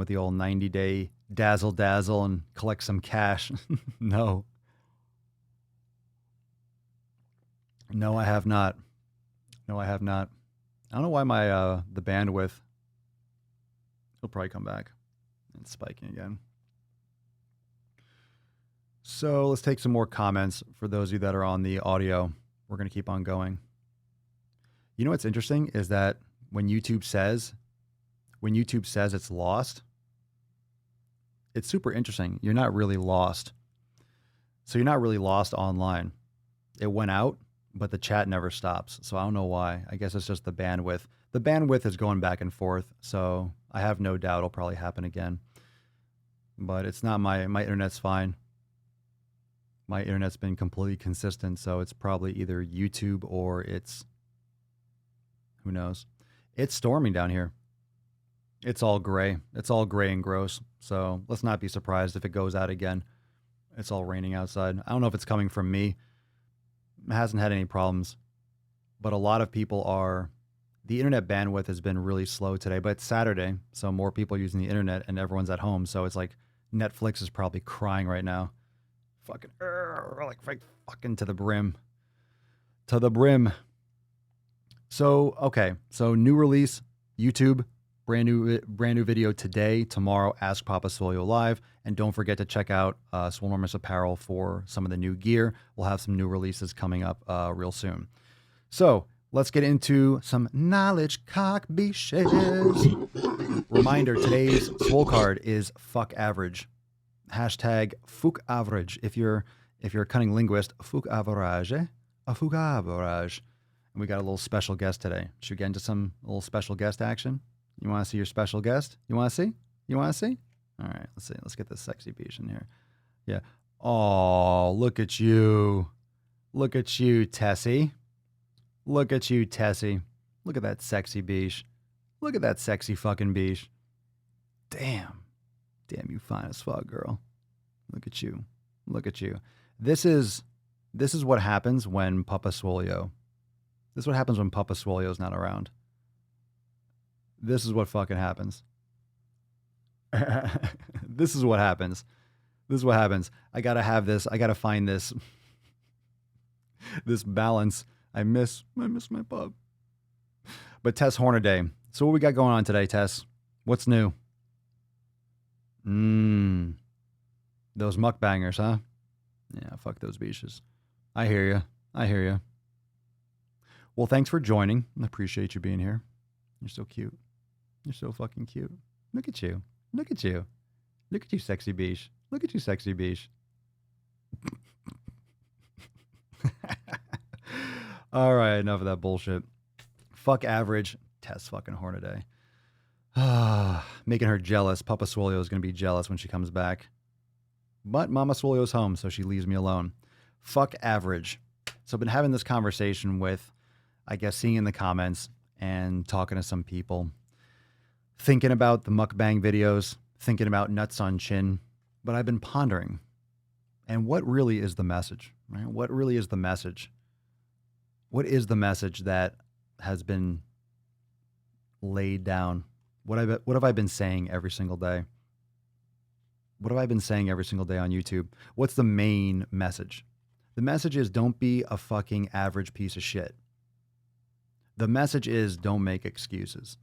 with the old 90-day dazzle dazzle and collect some cash. No. No, I have not. No, I have not. I don't know why my the bandwidth. It'll probably come back. It's spiking again. So let's take some more comments for those of you that are on the audio. We're going to keep on going. You know what's interesting is that when YouTube says it's lost, it's super interesting. You're not really lost. So you're not really lost online. It went out, but the chat never stops. So I don't know why. I guess it's just the bandwidth. The bandwidth is going back and forth. So I have no doubt it'll probably happen again. But it's not my internet's fine. My internet's been completely consistent. So it's probably either YouTube or it's, who knows? It's storming down here. It's all gray. It's all gray and gross. So let's not be surprised if it goes out again. It's all raining outside. I don't know if it's coming from me. It hasn't had any problems. But a lot of people are, the internet bandwidth has been really slow today, but it's Saturday. So more people are using the internet and everyone's at home. So it's like Netflix is probably crying right now. Fucking, like fucking to the brim. To the brim. So, okay. So new release, YouTube. Brand new video today, tomorrow, Ask Papa Swole Live. And don't forget to check out Swolenormous Apparel for some of the new gear. We'll have some new releases coming up real soon. So let's get into some knowledge cock beaches. Reminder, today's Swole card is fuck average. Hashtag fuck average. If you're a cunning linguist, fuck average. A fuck average. And we got a little special guest today. Should we get into some little special guest action? You want to see your special guest? You want to see? You want to see? All right, let's see. Let's get this sexy beach in here. Yeah. Oh, look at you. Look at you, Tessie. Look at you, Tessie. Look at that sexy beach. Look at that sexy fucking beach. Damn. Damn, you fine as fuck, girl. Look at you. Look at you. This is what happens when Papa Swolio. This is what happens when Papa Swolio's not around. This is what fucking happens. This is what happens. This is what happens. I gotta have this. I gotta find this. This balance. I miss my pup. But Tess Hornaday. So what we got going on today, Tess? What's new? Those mukbangers, huh? Yeah, fuck those beaches. I hear you. I hear you. Well, thanks for joining. I appreciate you being here. You're so cute. You're so fucking cute. Look at you. Look at you. Look at you, sexy beach. Look at you, sexy beach. All right, enough of that bullshit. Fuck average. Tess fucking Hornaday. Making her jealous. Papa Swolio is going to be jealous when she comes back. But Mama Swolio's home, so she leaves me alone. Fuck average. So I've been having this conversation with, I guess, seeing in the comments and talking to some people. Thinking about the mukbang videos, thinking about nuts on chin, but I've been pondering, and what really is the message, right? What really is the message? What is the message that has been laid down? What have I been saying every single day? What have I been saying every single day on YouTube? What's the main message? The message is don't be a fucking average piece of shit. The message is don't make excuses.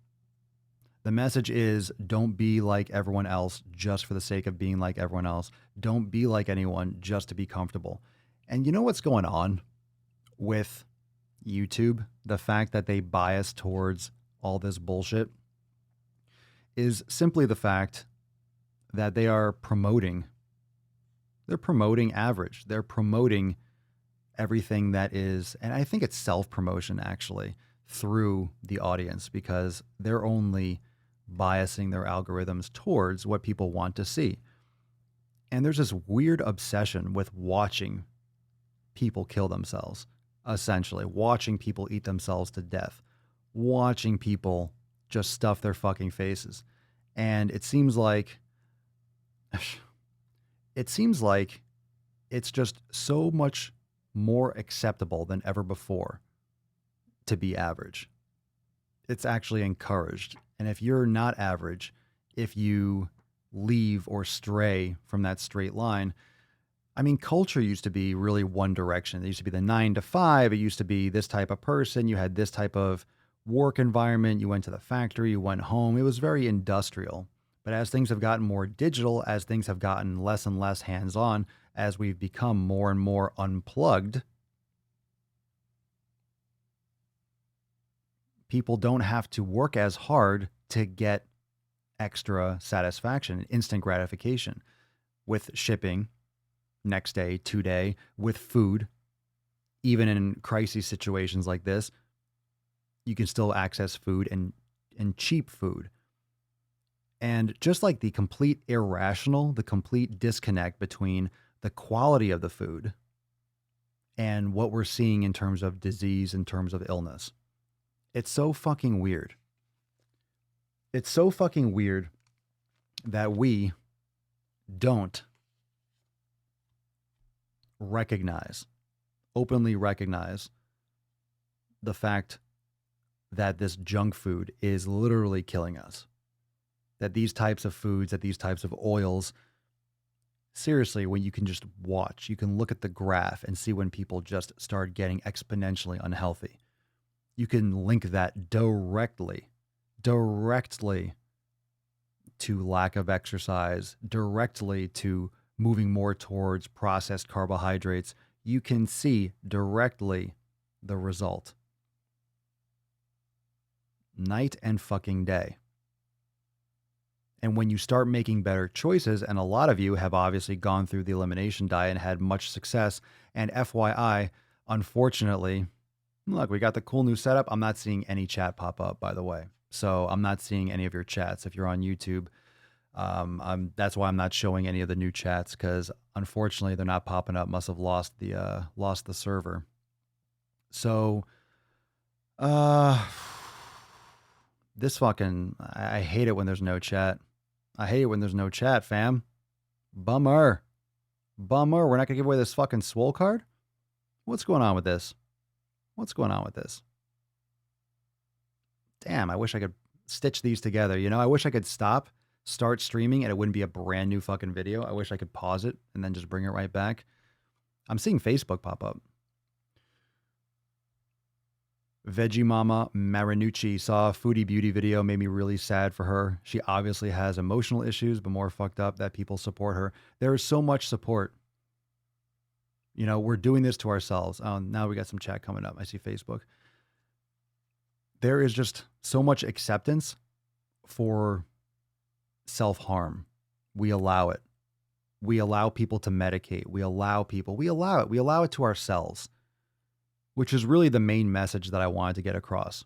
The message is don't be like everyone else just for the sake of being like everyone else. Don't be like anyone just to be comfortable. And you know what's going on with YouTube? The fact that they bias towards all this bullshit is simply the fact that they're promoting average. They're promoting everything that is, and I think it's self-promotion actually, through the audience, because they're only biasing their algorithms towards what people want to see. And there's this weird obsession with watching people kill themselves, essentially, watching people eat themselves to death, watching people just stuff their fucking faces. And it seems like it's just so much more acceptable than ever before to be average. It's actually encouraged. And if you're not average, if you leave or stray from that straight line. I mean, culture used to be really one direction. It used to be the 9 to 5. It used to be this type of person. You had this type of work environment. You went to the factory, you went home. It was very industrial. But as things have gotten more digital, as things have gotten less and less hands on, as we've become more and more unplugged, people don't have to work as hard to get extra satisfaction, instant gratification with shipping, next day, 2 day, with food. Even in crisis situations like this, you can still access food and cheap food. And just like the complete irrational, the complete disconnect between the quality of the food and what we're seeing in terms of disease, in terms of illness. It's so fucking weird. It's so fucking weird that we don't openly recognize the fact that this junk food is literally killing us. That these types of foods, that these types of oils, seriously, when you can just watch, you can look at the graph and see when people just start getting exponentially unhealthy. You can link that directly to lack of exercise, directly to moving more towards processed carbohydrates. You can see directly the result. Night and fucking day. And when you start making better choices, and a lot of you have obviously gone through the elimination diet and had much success, and FYI, unfortunately, look, we got the cool new setup. I'm not seeing any chat pop up, by the way. So I'm not seeing any of your chats. If you're on YouTube, that's why I'm not showing any of the new chats, because unfortunately they're not popping up. Must have lost the server. So, this fucking, I hate it when there's no chat. I hate it when there's no chat, fam. Bummer. We're not gonna give away this fucking Swole card? What's going on with this? Damn, I wish I could stitch these together. I wish I could start streaming, and it wouldn't be a brand new fucking video. I wish I could pause it and then just bring it right back. I'm seeing Facebook pop up. Veggie Mama Marinucci saw a Foodie Beauty video, made me really sad for her. She obviously has emotional issues, but more fucked up that people support her. There is so much support. We're doing this to ourselves. Now we got some chat coming up. I see Facebook. There is just so much acceptance for self-harm. We allow it. We allow people to medicate. We allow it to ourselves, which is really the main message that I wanted to get across,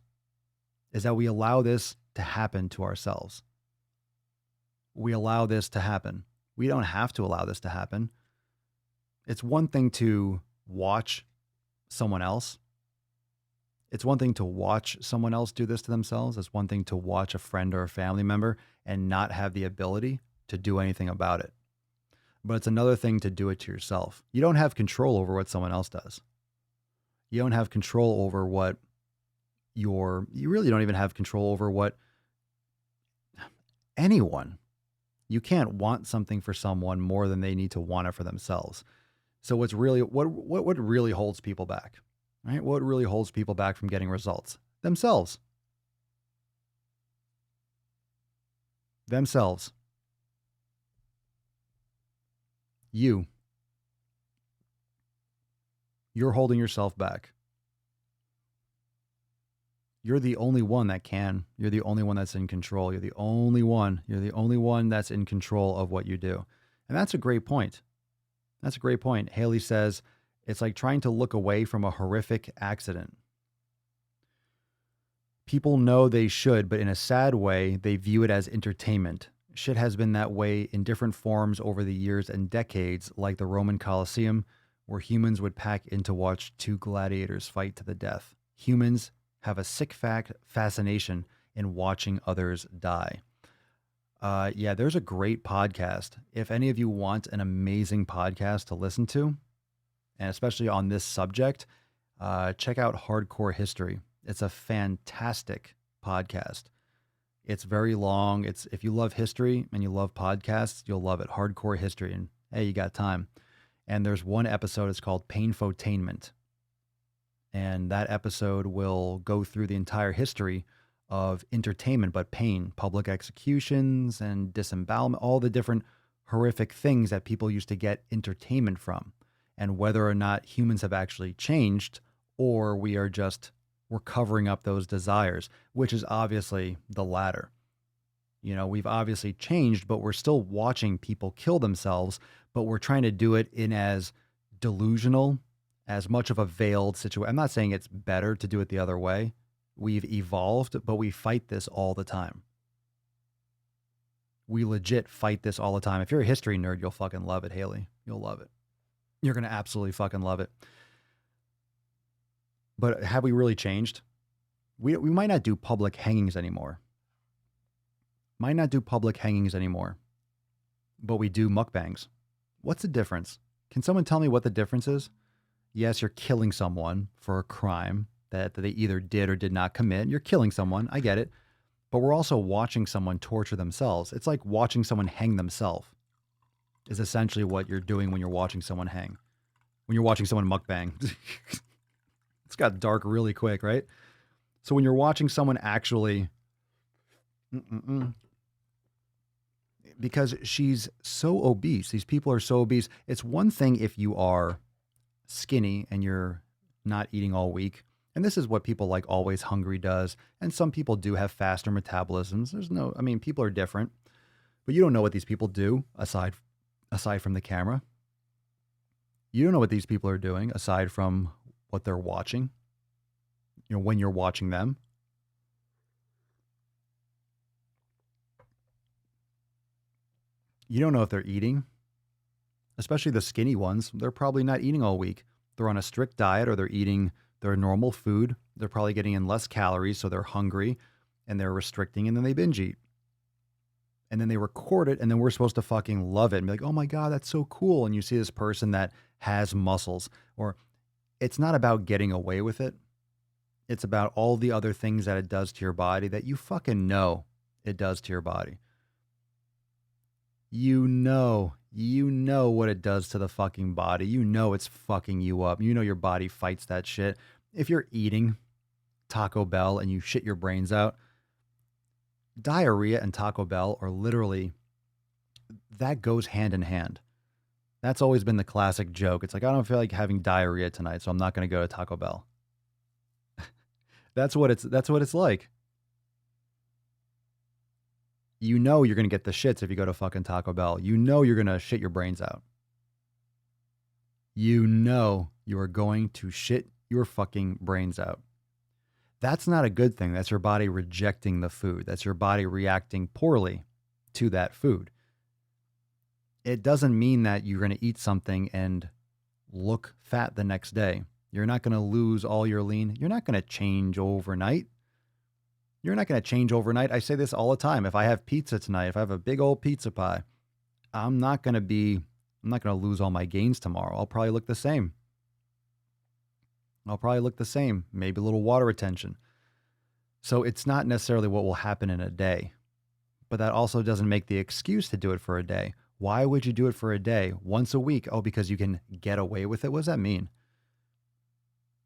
is that we allow this to happen to ourselves. We allow this to happen. We don't have to allow this to happen. It's one thing to watch someone else. It's one thing to watch someone else do this to themselves. It's one thing to watch a friend or a family member and not have the ability to do anything about it. But it's another thing to do it to yourself. You don't have control over what someone else does. You don't have control over what you really don't even have control over what anyone. You can't want something for someone more than they need to want it for themselves. So what really holds people back, right? What really holds people back from getting results? Themselves. You're holding yourself back. You're the only one that can. You're the only one that's in control. You're the only one that's in control of what you do. And that's a great point. Haley says, it's like trying to look away from a horrific accident. People know they should, but in a sad way, they view it as entertainment. Shit has been that way in different forms over the years and decades, like the Roman Colosseum, where humans would pack in to watch two gladiators fight to the death. Humans have a sick fascination in watching others die. Yeah, there's a great podcast. If any of you want an amazing podcast to listen to, and especially on this subject, check out Hardcore History. It's a fantastic podcast. It's very long. It's if you love history and you love podcasts, you'll love it. Hardcore history. And hey, you got time. And there's one episode, it's called Painfotainment. And that episode will go through the entire history of entertainment, but pain, public executions and disembowelment, all the different horrific things that people used to get entertainment from, and whether or not humans have actually changed or we're covering up those desires, which is obviously the latter. You know, we've obviously changed, but we're still watching people kill themselves, but we're trying to do it in as delusional, as much of a veiled situation. I'm not saying it's better to do it the other way. We've evolved, but we fight this all the time. We legit fight this all the time. If you're a history nerd, you'll fucking love it, Haley. You'll love it. You're going to absolutely fucking love it. But have we really changed? We might not do public hangings anymore. But we do mukbangs. What's the difference? Can someone tell me what the difference is? Yes, you're killing someone for a crime that they either did or did not commit. You're killing someone. I get it. But we're also watching someone torture themselves. It's like watching someone hang themselves is essentially what you're doing when you're watching someone hang. When you're watching someone mukbang. It's got dark really quick, right? So when you're watching someone actually... Because she's so obese. These people are so obese. It's one thing if you are skinny and you're not eating all week. And this is what people like Always Hungry does. And some people do have faster metabolisms. People are different. But you don't know what these people do aside from the camera. You don't know what these people are doing aside from what they're watching. You know, when you're watching them. You don't know if they're eating, especially the skinny ones. They're probably not eating all week. They're on a strict diet or they're eating their normal food. They're probably getting in less calories, so they're hungry and they're restricting and then they binge eat. And then they record it and then we're supposed to fucking love it and be like, oh my God, that's so cool. And you see this person that has muscles, or it's not about getting away with it. It's about all the other things that it does to your body that you fucking know it does to your body. You know what it does to the fucking body. You know it's fucking you up. You know your body fights that shit. If you're eating Taco Bell and you shit your brains out, diarrhea and Taco Bell are literally, that goes hand in hand. That's always been the classic joke. It's like, I don't feel like having diarrhea tonight, so I'm not going to go to Taco Bell. That's what it's like. You know you're going to get the shits if you go to fucking Taco Bell. You know you're going to shit your brains out. You know you are going to shit your fucking brains out. That's not a good thing. That's your body rejecting the food. That's your body reacting poorly to that food. It doesn't mean that you're going to eat something and look fat the next day. You're not going to lose all your lean. You're not going to change overnight. I say this all the time. If I have pizza tonight, if I have a big old pizza pie, I'm not going to lose all my gains tomorrow. I'll probably look the same. Maybe a little water retention. So it's not necessarily what will happen in a day, but that also doesn't make the excuse to do it for a day. Why would you do it for a day? Once a week? Oh, because you can get away with it? What does that mean?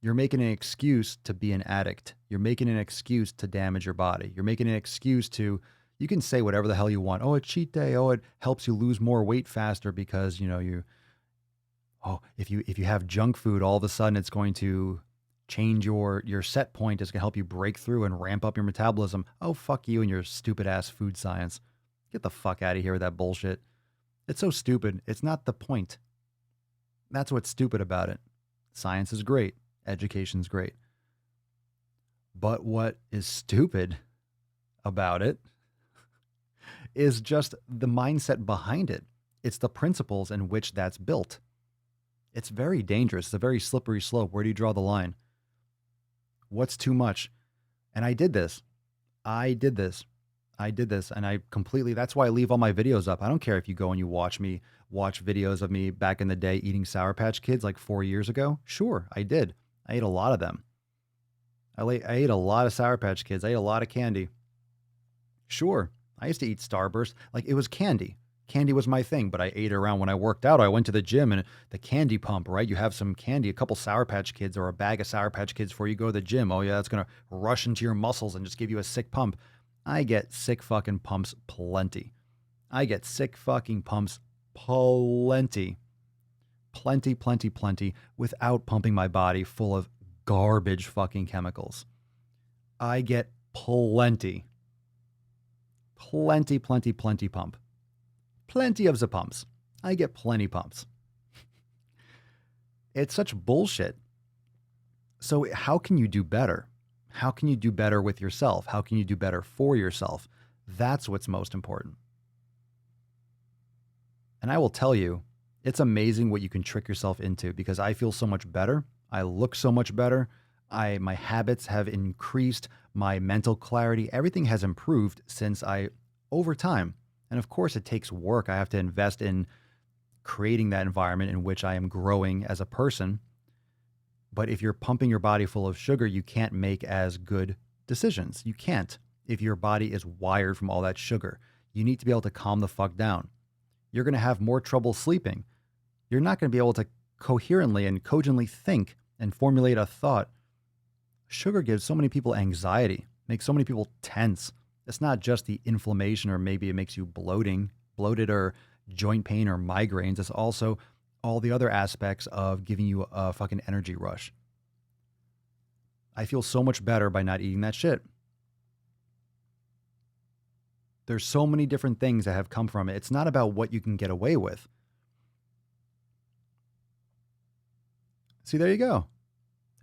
You're making an excuse to be an addict. You're making an excuse to damage your body. You're making an excuse to, you can say whatever the hell you want. Oh, a cheat day. Oh, it helps you lose more weight faster because, if you have junk food, all of a sudden it's going to change your set point. It's going to help you break through and ramp up your metabolism. Oh, fuck you and your stupid ass food science. Get the fuck out of here with that bullshit. It's so stupid. It's not the point. That's what's stupid about it. Science is great. Education's great. But what is stupid about it is just the mindset behind it. It's the principles in which that's built. It's very dangerous. It's a very slippery slope. Where do you draw the line? What's too much? And I did this. And I completely, that's why I leave all my videos up. I don't care if you go and you watch videos of me back in the day eating Sour Patch Kids like 4 years ago. Sure, I did. I ate a lot of them. I ate a lot of Sour Patch Kids. I ate a lot of candy. Sure, I used to eat Starburst like it was candy. Candy was my thing, but I ate it around when I worked out. I went to the gym and the candy pump, right? You have some candy, a couple Sour Patch Kids or a bag of Sour Patch Kids before you go to the gym. Oh, yeah, that's going to rush into your muscles and just give you a sick pump. I get sick fucking pumps plenty. I get sick fucking pumps plenty. Plenty, plenty, plenty without pumping my body full of garbage fucking chemicals. I get plenty. Plenty, plenty, plenty pump. Plenty of the pumps. I get plenty pumps. It's such bullshit. So, how can you do better? How can you do better with yourself? How can you do better for yourself? That's what's most important. And I will tell you, it's amazing what you can trick yourself into because I feel so much better. I look so much better. My habits have increased, my mental clarity, everything has improved since over time. And of course, it takes work. I have to invest in creating that environment in which I am growing as a person. But if you're pumping your body full of sugar, you can't make as good decisions. You can't if your body is wired from all that sugar. You need to be able to calm the fuck down. You're going to have more trouble sleeping. You're not going to be able to coherently and cogently think and formulate a thought. Sugar gives so many people anxiety, makes so many people tense. It's not just the inflammation or maybe it makes you bloated or joint pain or migraines. It's also all the other aspects of giving you a fucking energy rush. I feel so much better by not eating that shit. There's so many different things that have come from it. It's not about what you can get away with. See, there you go.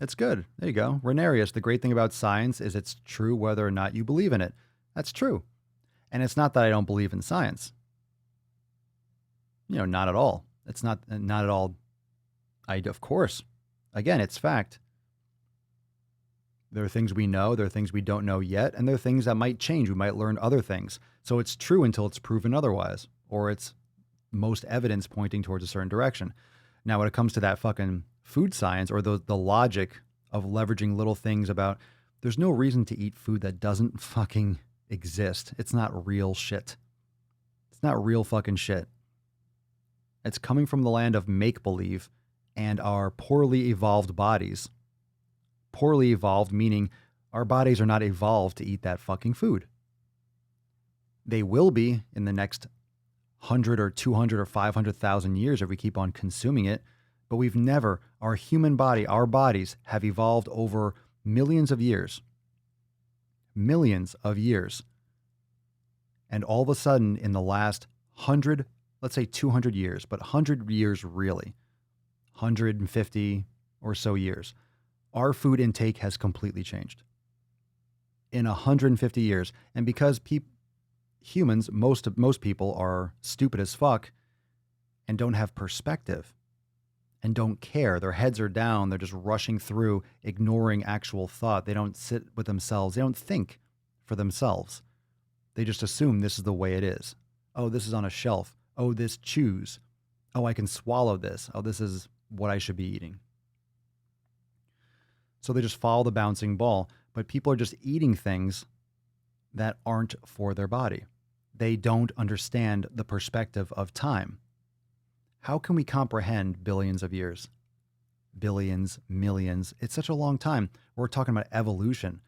It's good. There you go. Renarius, the great thing about science is it's true whether or not you believe in it. That's true. And it's not that I don't believe in science. Not at all. It's not at all. Of course, again, it's fact. There are things we know, there are things we don't know yet, and there are things that might change. We might learn other things. So it's true until it's proven otherwise, or it's most evidence pointing towards a certain direction. Now, when it comes to that fucking food science or the logic of leveraging little things about, there's no reason to eat food that doesn't fucking exist. It's not real shit. It's not real fucking shit. It's coming from the land of make-believe and our poorly evolved bodies. Poorly evolved meaning our bodies are not evolved to eat that fucking food. They will be in the next 100 or 200 or 500,000 years if we keep on consuming it. But our human body, our bodies have evolved over millions of years. Millions of years. And all of a sudden in the last 100, let's say 200 years, but 100 years really, 150 or so years, our food intake has completely changed. In 150 years. And because humans, most people are stupid as fuck and don't have perspective and don't care. Their heads are down. They're just rushing through, ignoring actual thought. They don't sit with themselves. They don't think for themselves. They just assume this is the way it is. Oh, this is on a shelf. Oh, this chews. Oh, I can swallow this. Oh, this is what I should be eating. So they just follow the bouncing ball. But people are just eating things that aren't for their body. They don't understand the perspective of time. How can we comprehend billions of years? Billions, millions. It's such a long time. We're talking about evolution,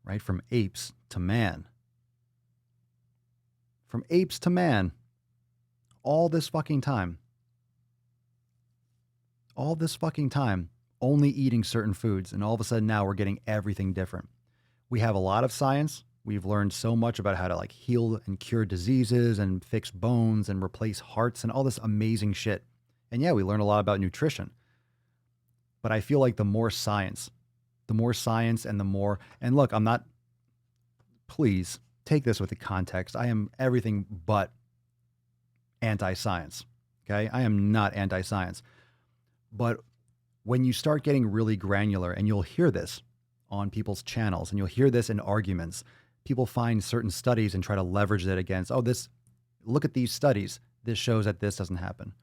right? From apes to man. From apes to man. All this fucking time. All this fucking time. Only eating certain foods. And all of a sudden now we're getting everything different. We have a lot of science. We've learned so much about how to heal and cure diseases and fix bones and replace hearts and all this amazing shit. And yeah, we learn a lot about nutrition. But I feel like the more science and and look, please take this with the context. I am everything but anti-science. Okay. I am not anti-science. But when you start getting really granular, and you'll hear this on people's channels and you'll hear this in arguments, people find certain studies and try to leverage it against, look at these studies. This shows that this doesn't happen.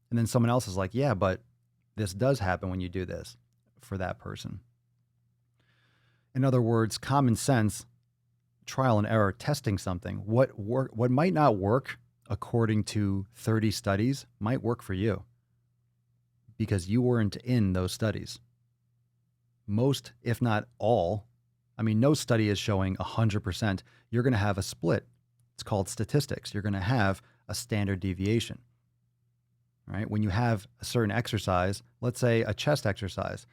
And then someone else is like, yeah, but this does happen when you do this for that person. In other words, common sense trial and error testing something. What might not work according to 30 studies might work for you because you weren't in those studies. Most, if not all, I mean, no study is showing 100%. You're going to have a split. It's called statistics. You're going to have a standard deviation, right? When you have a certain exercise, let's say a chest exercise,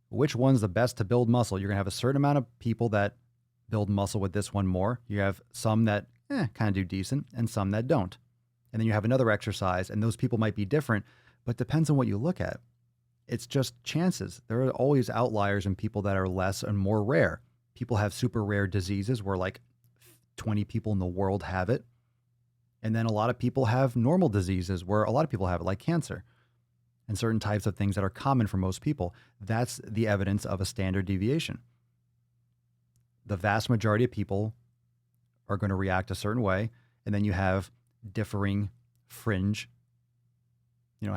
which one's the best to build muscle? You're going to have a certain amount of people that build muscle with this one more. You have some that kind of do decent and some that don't. And then you have another exercise, and those people might be different, but depends on what you look at. It's just chances. There are always outliers in people that are less and more rare. People have super rare diseases where like 20 people in the world have it. And then a lot of people have normal diseases where a lot of people have it, like cancer and certain types of things that are common for most people. That's the evidence of a standard deviation. The vast majority of people are going to react a certain way. And then you have differing fringe,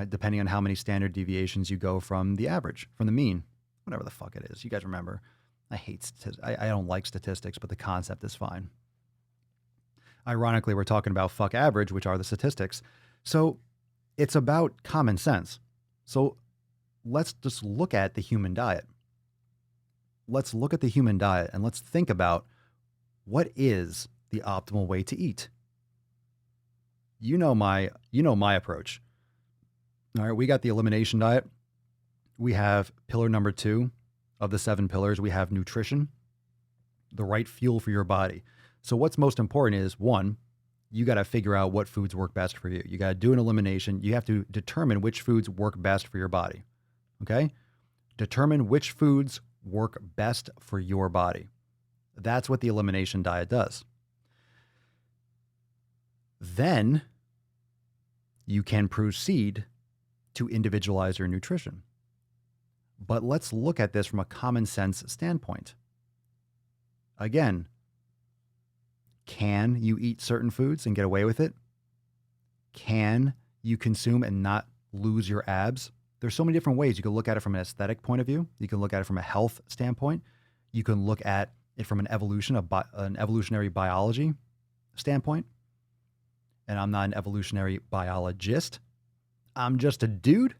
depending on how many standard deviations you go from the average, from the mean, whatever the fuck it is. You guys remember, I hate statistics. I don't like statistics, but the concept is fine. Ironically, we're talking about fuck average, which are the statistics. So it's about common sense. So let's just look at the human diet. Let's look at the human diet and let's think about what is the optimal way to eat. You know my approach. All right, we got the elimination diet. We have pillar number 2 of the 7 pillars. We have nutrition, the right fuel for your body. So what's most important is, 1, you got to figure out what foods work best for you. You got to do an elimination. You have to determine which foods work best for your body. Okay? Determine which foods work best for your body. That's what the elimination diet does. Then you can proceed to individualize your nutrition. But let's look at this from a common sense standpoint. Again, can you eat certain foods and get away with it? Can you consume and not lose your abs? There's so many different ways. You can look at it from an aesthetic point of view. You can look at it from a health standpoint. You can look at it from an evolutionary biology standpoint. And I'm not an evolutionary biologist. I'm just a dude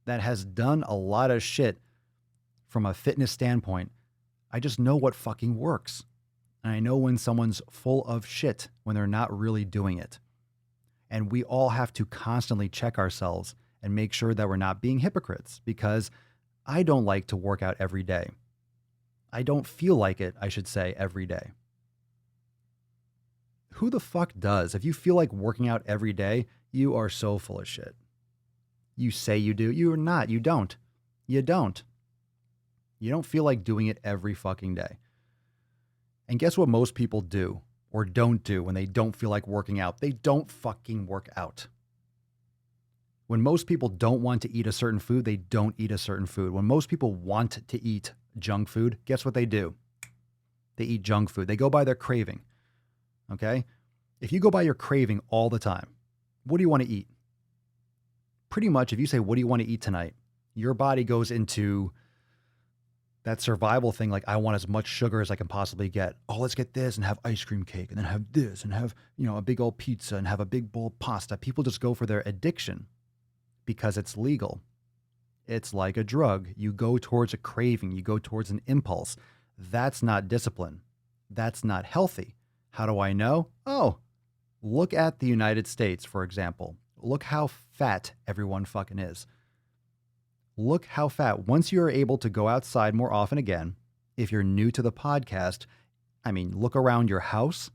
that has done a lot of shit from a fitness standpoint. I just know what fucking works. And I know when someone's full of shit, when they're not really doing it. And we all have to constantly check ourselves and make sure that we're not being hypocrites, because I don't like to work out every day. I don't feel like it, I should say, every day. Who the fuck does? If you feel like working out every day, you are so full of shit. You say you do. You are not. You don't. You don't. You don't feel like doing it every fucking day. And guess what most people do or don't do when they don't feel like working out? They don't fucking work out. When most people don't want to eat a certain food, they don't eat a certain food. When most people want to eat junk food, guess what they do? They eat junk food. They go by their craving. Okay? If you go by your craving all the time, what do you want to eat? Pretty much, if you say, what do you want to eat tonight? Your body goes into that survival thing, like, I want as much sugar as I can possibly get. Oh, let's get this and have ice cream cake and then have this and have, a big old pizza and have a big bowl of pasta. People just go for their addiction because it's legal. It's like a drug. You go towards a craving. You go towards an impulse. That's not discipline. That's not healthy. How do I know? Oh, look at the United States, for example. Look how fat everyone fucking is. Look how fat. Once you're able to go outside more often again, if you're new to the podcast, look around your house,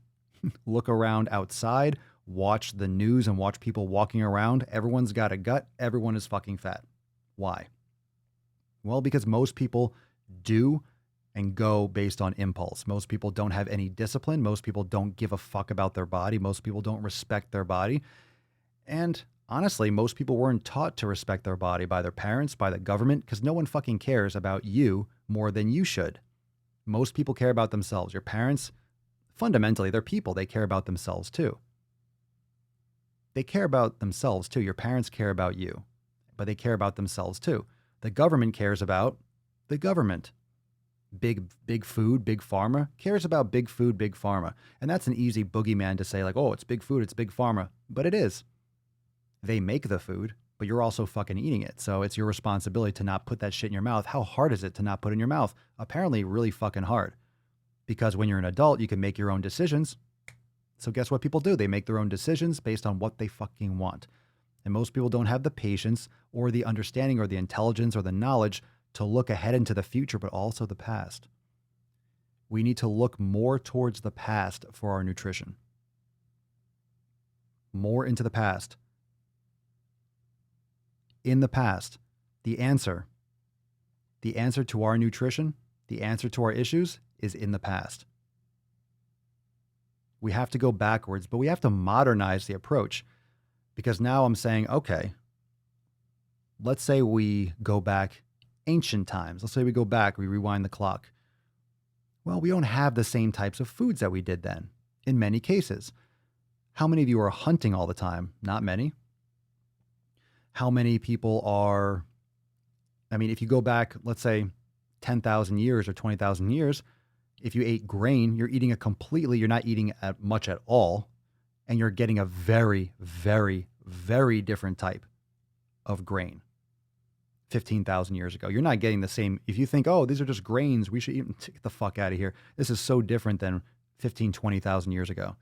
look around outside, watch the news and watch people walking around. Everyone's got a gut. Everyone is fucking fat. Why? Well, because most people do and go based on impulse. Most people don't have any discipline. Most people don't give a fuck about their body. Most people don't respect their body. And honestly, most people weren't taught to respect their body by their parents, by the government, because no one fucking cares about you more than you should. Most people care about themselves. Your parents, fundamentally, they're people. They care about themselves too. They care about themselves too. Your parents care about you, but they care about themselves too. The government cares about the government. big food, big pharma cares about big food, big pharma. And that's an easy boogeyman to say like, oh, it's big food, it's big pharma. But it is. They make the food, but you're also fucking eating it. So it's your responsibility to not put that shit in your mouth. How hard is it to not put in your mouth? Apparently really fucking hard. Because when you're an adult, you can make your own decisions. So guess what people do? They make their own decisions based on what they fucking want. And most people don't have the patience or the understanding or the intelligence or the knowledge to look ahead into the future, but also the past. We need to look more towards the past for our nutrition. More into the past. In the past, the answer to our nutrition, the answer to our issues is in the past. We have to go backwards, but we have to modernize the approach. Because now I'm saying, okay, let's say we go back ancient times. Let's say we go back, we rewind the clock. Well, we don't have the same types of foods that we did then, in many cases. How many of you are hunting all the time? Not many. How many people are, if you go back, let's say 10,000 years or 20,000 years, if you ate grain, you're not eating much at all. And you're getting a very, very, very different type of grain 15,000 years ago. You're not getting the same. If you think, oh, these are just grains, we should eat them, get the fuck out of here. This is so different than 15, 20,000 years ago,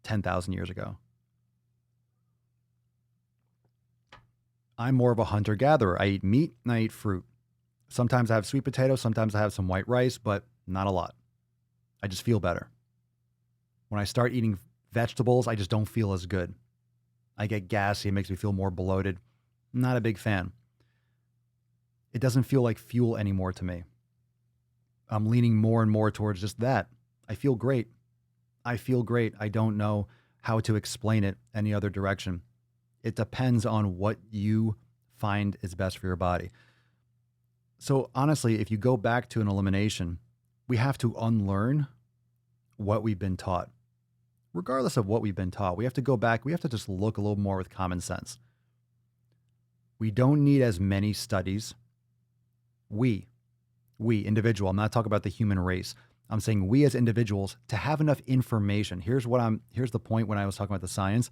10,000 years ago. I'm more of a hunter-gatherer. I eat meat and I eat fruit. Sometimes I have sweet potatoes, sometimes I have some white rice, but not a lot. I just feel better. When I start eating vegetables, I just don't feel as good. I get gassy. It makes me feel more bloated. I'm not a big fan. It doesn't feel like fuel anymore to me. I'm leaning more and more towards just that. I feel great. I don't know how to explain it any other direction. It depends on what you find is best for your body. So honestly, if you go back to an elimination, we have to unlearn what we've been taught. Regardless of what we've been taught, we have to go back. We have to just look a little more with common sense. We don't need as many studies. We individual, I'm not talking about the human race. I'm saying we as individuals to have enough information. Here's the point when I was talking about the science.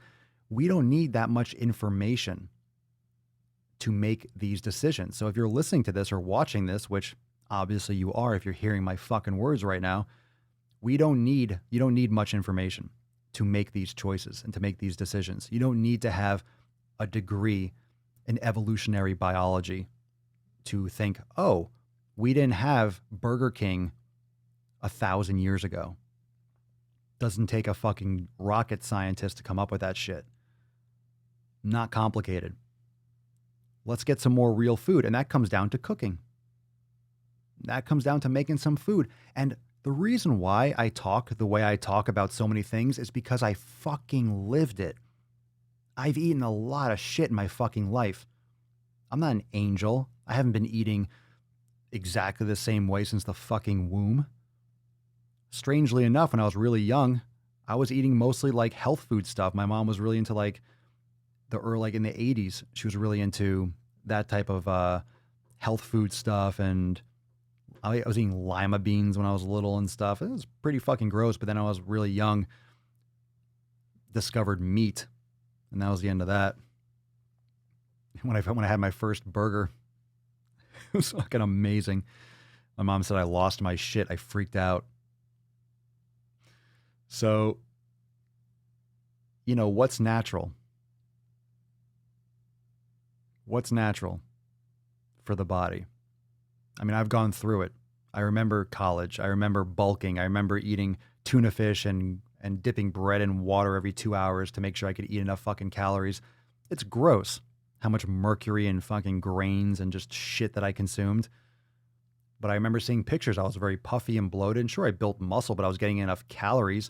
We don't need that much information to make these decisions. So if you're listening to this or watching this, which obviously you are if you're hearing my fucking words right now, you don't need much information to make these choices and to make these decisions. You don't need to have a degree in evolutionary biology to think, oh, we didn't have Burger King 1,000 years ago. Doesn't take a fucking rocket scientist to come up with that shit. Not complicated. Let's get some more real food. And that comes down to cooking. That comes down to making some food. And the reason why I talk the way I talk about so many things is because I fucking lived it. I've eaten a lot of shit in my fucking life. I'm not an angel. I haven't been eating exactly the same way since the fucking womb. Strangely enough, when I was really young, I was eating mostly like health food stuff. My mom was really into in the 80s, she was really into that type of health food stuff. And I was eating lima beans when I was little and stuff. It was pretty fucking gross. But then I was really young, discovered meat. And that was the end of that. When I had my first burger, it was fucking amazing. My mom said I lost my shit. I freaked out. So, what's natural? What's natural for the body? I've gone through it. I remember college. I remember bulking. I remember eating tuna fish and dipping bread in water every 2 hours to make sure I could eat enough fucking calories. It's gross how much mercury and fucking grains and just shit that I consumed. But I remember seeing pictures. I was very puffy and bloated. And sure, I built muscle, but I was getting enough calories.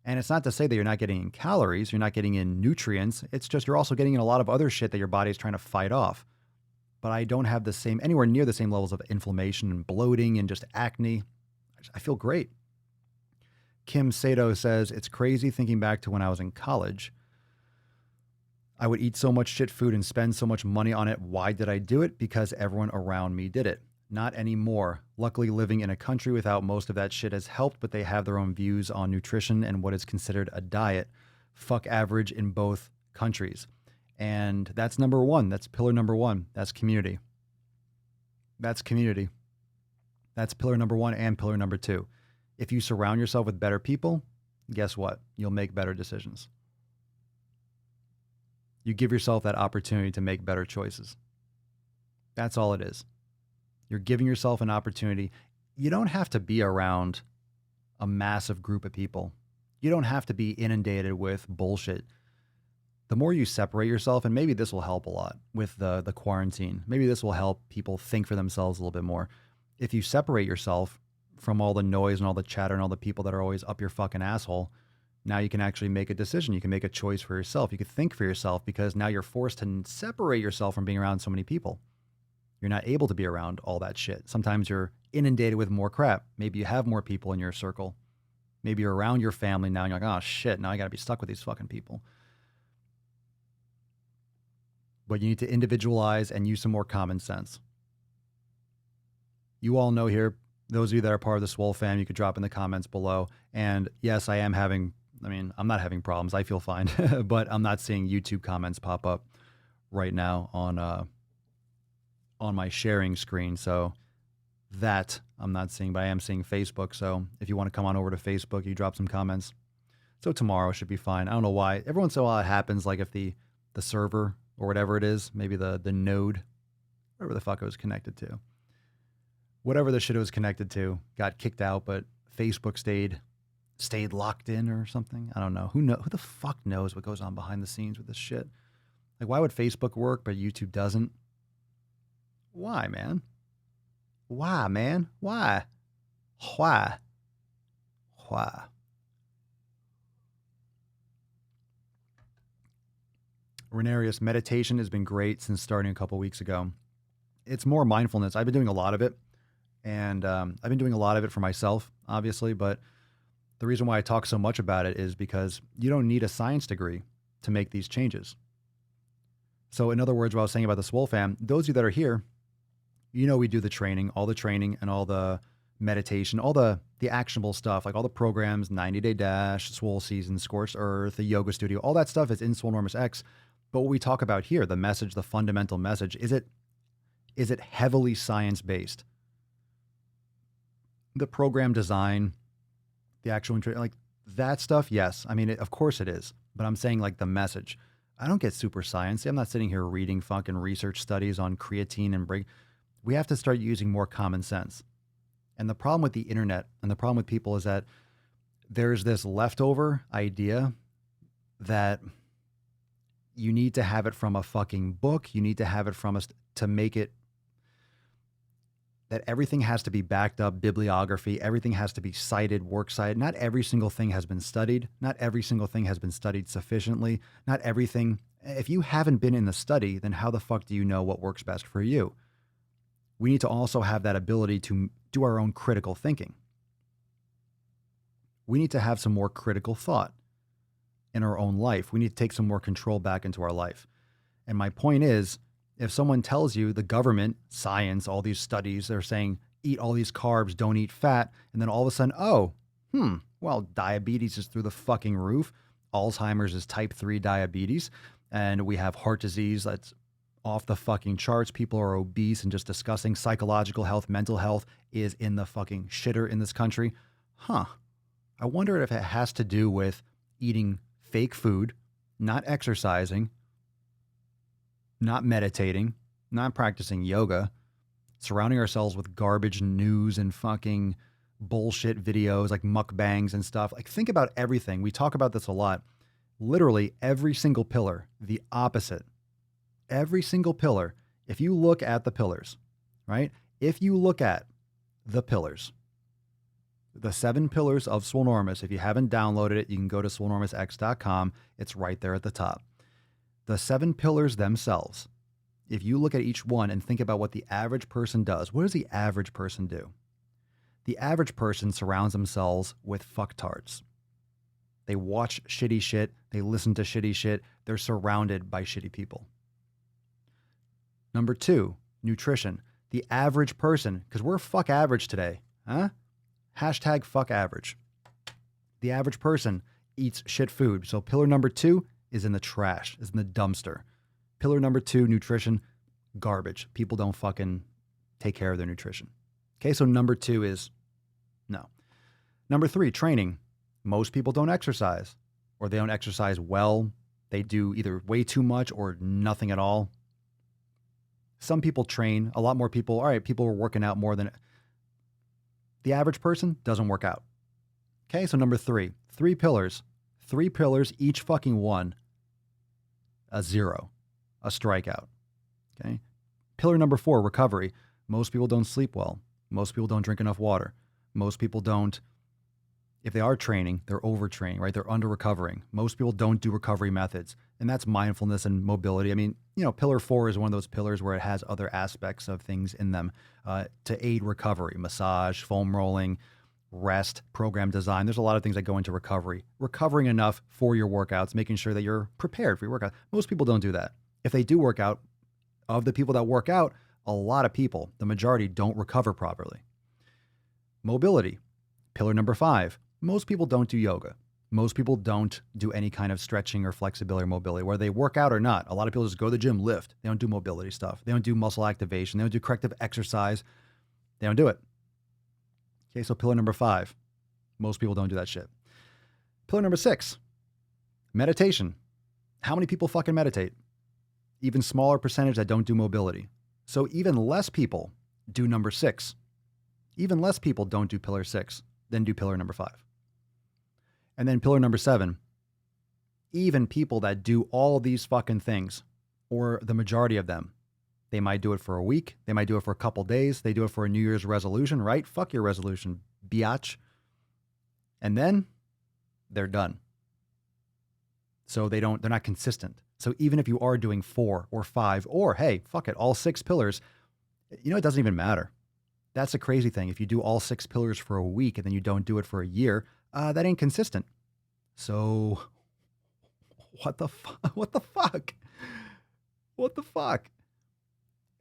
And it's not to say that you're not getting in calories, you're not getting in nutrients. It's just you're also getting in a lot of other shit that your body is trying to fight off. But I don't have anywhere near the same levels of inflammation and bloating and just acne. I feel great. Kim Sato says, it's crazy thinking back to when I was in college. I would eat so much shit food and spend so much money on it. Why did I do it? Because everyone around me did it. Not anymore. Luckily, living in a country without most of that shit has helped, but they have their own views on nutrition and what is considered a diet. Fuck average in both countries. And that's number one. That's pillar number one. That's community. That's community. That's pillar number one and pillar number two. If you surround yourself with better people, guess what? You'll make better decisions. You give yourself that opportunity to make better choices. That's all it is. You're giving yourself an opportunity. You don't have to be around a massive group of people. You don't have to be inundated with bullshit. The more you separate yourself, and maybe this will help a lot with the quarantine. Maybe this will help people think for themselves a little bit more. If you separate yourself from all the noise and all the chatter and all the people that are always up your fucking asshole, now you can actually make a decision. You can make a choice for yourself. You can think for yourself because now you're forced to separate yourself from being around so many people. You're not able to be around all that shit. Sometimes you're inundated with more crap. Maybe you have more people in your circle. Maybe you're around your family now and you're like, oh shit, now I got to be stuck with these fucking people. But you need to individualize and use some more common sense. You all know here, those of you that are part of the Swole fam, you could drop in the comments below. And yes, I'm not having problems. I feel fine, but I'm not seeing YouTube comments pop up right now on my sharing screen. So that I'm not seeing, but I am seeing Facebook. So if you want to come on over to Facebook, you drop some comments. So tomorrow should be fine. I don't know why. Every once in a while it happens, like if the server or whatever it is, maybe the node, whatever the fuck it was connected to, whatever the shit it was connected to, got kicked out, but Facebook stayed locked in or something. I don't know. Who the fuck knows what goes on behind the scenes with this shit? Like, why would Facebook work, but YouTube doesn't? Why, man? Why, man? Why? Why? Why? Renarius, meditation has been great since starting a couple weeks ago. It's more mindfulness. I've been doing a lot of it, and I've been doing a lot of it for myself, obviously, but the reason why I talk so much about it is because you don't need a science degree to make these changes. So in other words, what I was saying about the Swole fam, those of you that are here, you know we do the training and all the meditation, all the actionable stuff, like all the programs, 90-Day Dash, Swole Season, Scorched Earth, the Yoga Studio, all that stuff is in Swolenormous X. But what we talk about here, the message, the fundamental message, is it heavily science-based? The program design, the actual, like that stuff, yes. I mean, of course it is. But I'm saying like the message. I don't get super sciencey. I'm not sitting here reading fucking research studies on creatine and break. We have to start using more common sense. And the problem with the internet and the problem with people is that there's this leftover idea that you need to have it from a fucking book. You need to have it from us to make it that everything has to be backed up, bibliography, everything has to be cited, works cited. Not every single thing has been studied. Not every single thing has been studied sufficiently. Not everything. If you haven't been in the study, then how the fuck do you know what works best for you? We need to also have that ability to do our own critical thinking. We need to have some more critical thought in our own life. We need to take some more control back into our life. And my point is, if someone tells you the government, science, all these studies, they're saying, eat all these carbs, don't eat fat. And then all of a sudden, well, diabetes is through the fucking roof. Alzheimer's is type 3 diabetes. And we have heart disease that's off the fucking charts. People are obese and just discussing psychological health, mental health is in the fucking shitter in this country. I wonder if it has to do with eating fake food, not exercising, not meditating, not practicing yoga, surrounding ourselves with garbage news and fucking bullshit videos like mukbangs and stuff. Like, think about everything. We talk about this a lot. Literally every single pillar, the opposite. Every single pillar, if you look at the pillars, right? If you look at the pillars, the 7 pillars of Swolenormous, if you haven't downloaded it, you can go to swolenormousx.com. It's right there at the top. The 7 pillars themselves, if you look at each one and think about what the average person does, what does the average person do? The average person surrounds themselves with fucktards. They watch shitty shit. They listen to shitty shit. They're surrounded by shitty people. Number 2, nutrition. The average person, because we're fuck average today, huh? Hashtag fuck average. The average person eats shit food. So pillar number 2 is in the trash, is in the dumpster. Pillar number 2, nutrition, garbage. People don't fucking take care of their nutrition. Okay, so number 2 is no. Number 3, training. Most people don't exercise, or they don't exercise well. They do either way too much or nothing at all. Some people train, a lot more people. All right, people are working out more than the average person doesn't work out. Okay, so number 3, 3 pillars. 3 pillars, each fucking one, a 0, a strikeout. Okay. Pillar number 4, recovery. Most people don't sleep well. Most people don't drink enough water. Most people don't, if they are training, they're overtraining, right? They're under recovering. Most people don't do recovery methods. And that's mindfulness and mobility. I mean, pillar 4 is one of those pillars where it has other aspects of things in them to aid recovery, massage, foam rolling, rest, program design. There's a lot of things that go into recovery. Recovering enough for your workouts, making sure that you're prepared for your workout. Most people don't do that. If they do work out, of the people that work out, a lot of people, the majority, don't recover properly. Mobility, pillar number 5. Most people don't do yoga. Most people don't do any kind of stretching or flexibility or mobility, whether they work out or not. A lot of people just go to the gym, lift. They don't do mobility stuff. They don't do muscle activation. They don't do corrective exercise. They don't do it. Okay, so pillar number 5. Most people don't do that shit. Pillar number 6, meditation. How many people fucking meditate? Even smaller percentage that don't do mobility. So even less people do number 6. Even less people don't do pillar 6 than do pillar number 5. And then pillar number 7, even people that do all these fucking things, or the majority of them, they might do it for a week. They might do it for a couple days. They do it for a New Year's resolution, right? Fuck your resolution, biatch. And then they're done. So they're not consistent. So even if you are doing 4 or 5, or hey, fuck it, all 6 pillars, it doesn't even matter. That's the crazy thing. If you do all 6 pillars for a week and then you don't do it for a year, that ain't consistent. So what the fuck? What the fuck? What the fuck?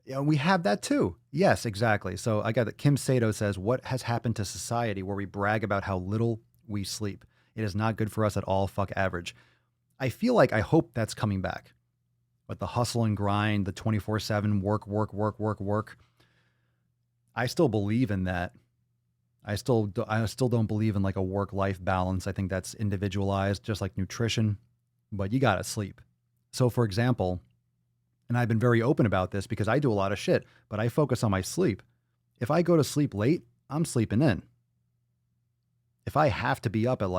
We have that too. Yes, exactly. So I got that. Kim Sato says, what has happened to society where we brag about how little we sleep? It is not good for us at all. Fuck average. I hope that's coming back. But the hustle and grind, the 24/7 work. I still believe in that. I still don't believe in like a work-life balance. I think that's individualized, just like nutrition, but you got to sleep. So for example, and I've been very open about this because I do a lot of shit, but I focus on my sleep. If I go to sleep late, I'm sleeping in. If I have to be up at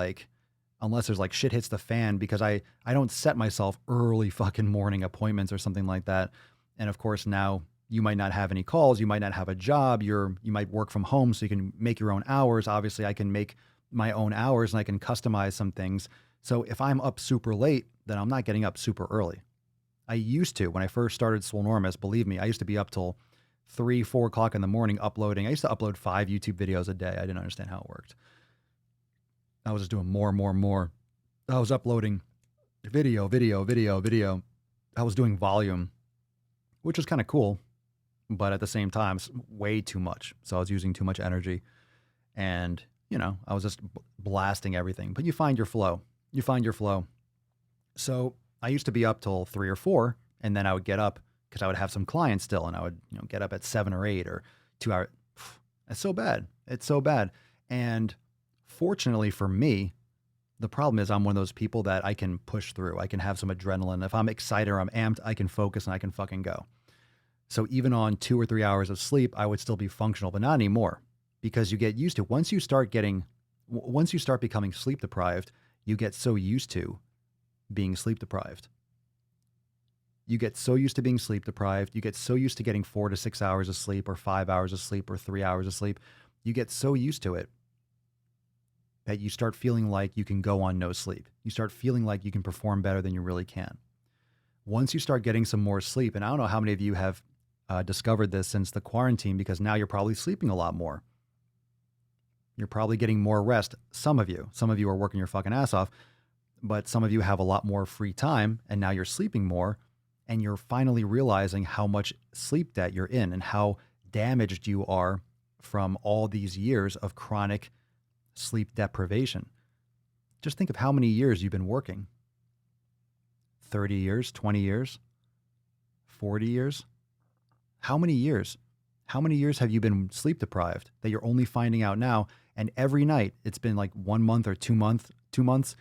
unless there's shit hits the fan, because I don't set myself early fucking morning appointments or something like that. And of course now you might not have any calls. You might not have a job. You might work from home so you can make your own hours. Obviously I can make my own hours and I can customize some things. So if I'm up super late, then I'm not getting up super early. I used to, when I first started Swolenormous, believe me, I used to be up till 3, 4 o'clock in the morning uploading. I used to upload 5 YouTube videos a day. I didn't understand how it worked. I was just doing more. I was uploading video. I was doing volume, which was kind of cool, but at the same time, it's way too much. So I was using too much energy and, I was just blasting everything. But you find your flow. So I used to be up till 3 or 4, and then I would get up because I would have some clients still, and I would get up at 7 or 8 or 2 hours. It's so bad. And fortunately for me, the problem is I'm one of those people that I can push through. I can have some adrenaline. If I'm excited or I'm amped, I can focus and I can fucking go. So even on 2 or 3 hours of sleep, I would still be functional, but not anymore, because you get used to, once you start becoming sleep deprived, you get so used to being sleep deprived. You get so used to being sleep deprived. You get so used to getting 4 to 6 hours of sleep or 5 hours of sleep or 3 hours of sleep. You get so used to it that you start feeling like you can go on no sleep. You start feeling like you can perform better than you really can. Once you start getting some more sleep, and I don't know how many of you have discovered this since the quarantine, because now you're probably sleeping a lot more. You're probably getting more rest. Some of you are working your fucking ass off, but some of you have a lot more free time, and now you're sleeping more, and you're finally realizing how much sleep debt you're in and how damaged you are from all these years of chronic sleep deprivation. Just think of how many years you've been working. 30 years, 20 years, 40 years. How many years? How many years have you been sleep deprived that you're only finding out now? And every night, it's been like 1 month or 2 months,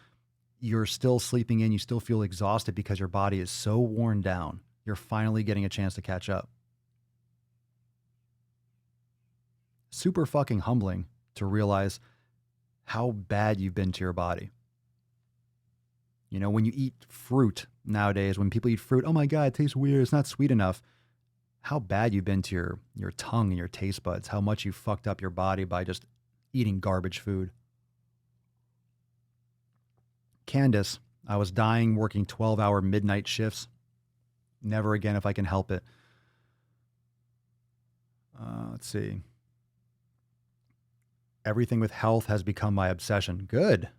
you're still sleeping in, you still feel exhausted because your body is so worn down. You're finally getting a chance to catch up. Super fucking humbling to realize how bad you've been to your body. You know, when you eat fruit nowadays, when people eat fruit, oh my God, it tastes weird, it's not sweet enough. How bad you've been to your tongue and your taste buds, how much you fucked up your body by just eating garbage food. Candace, I was dying working 12-hour midnight shifts. Never again if I can help it. Let's see. Everything with health has become my obsession. Good.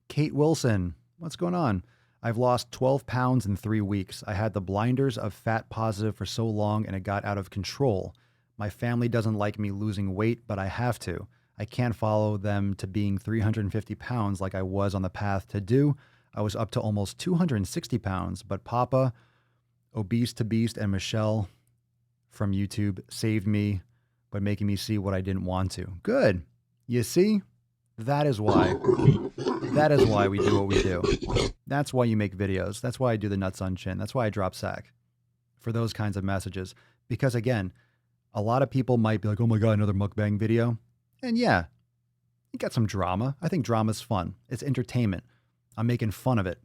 Kate Wilson, what's going on? I've lost 12 pounds in 3 weeks. I had the blinders of fat positive for so long and it got out of control. My family doesn't like me losing weight, but I have to. I can't follow them to being 350 pounds like I was on the path to do. I was up to almost 260 pounds, but Papa, Obese to Beast, and Michelle from YouTube saved me by making me see what I didn't want to. Good. You see? That is why. That is why we do what we do. That's why you make videos. That's why I do the nuts on chin. That's why I drop sack. For those kinds of messages. Because again, a lot of people might be like, oh my God, another mukbang video. And yeah, you got some drama. I think drama's fun. It's entertainment. I'm making fun of it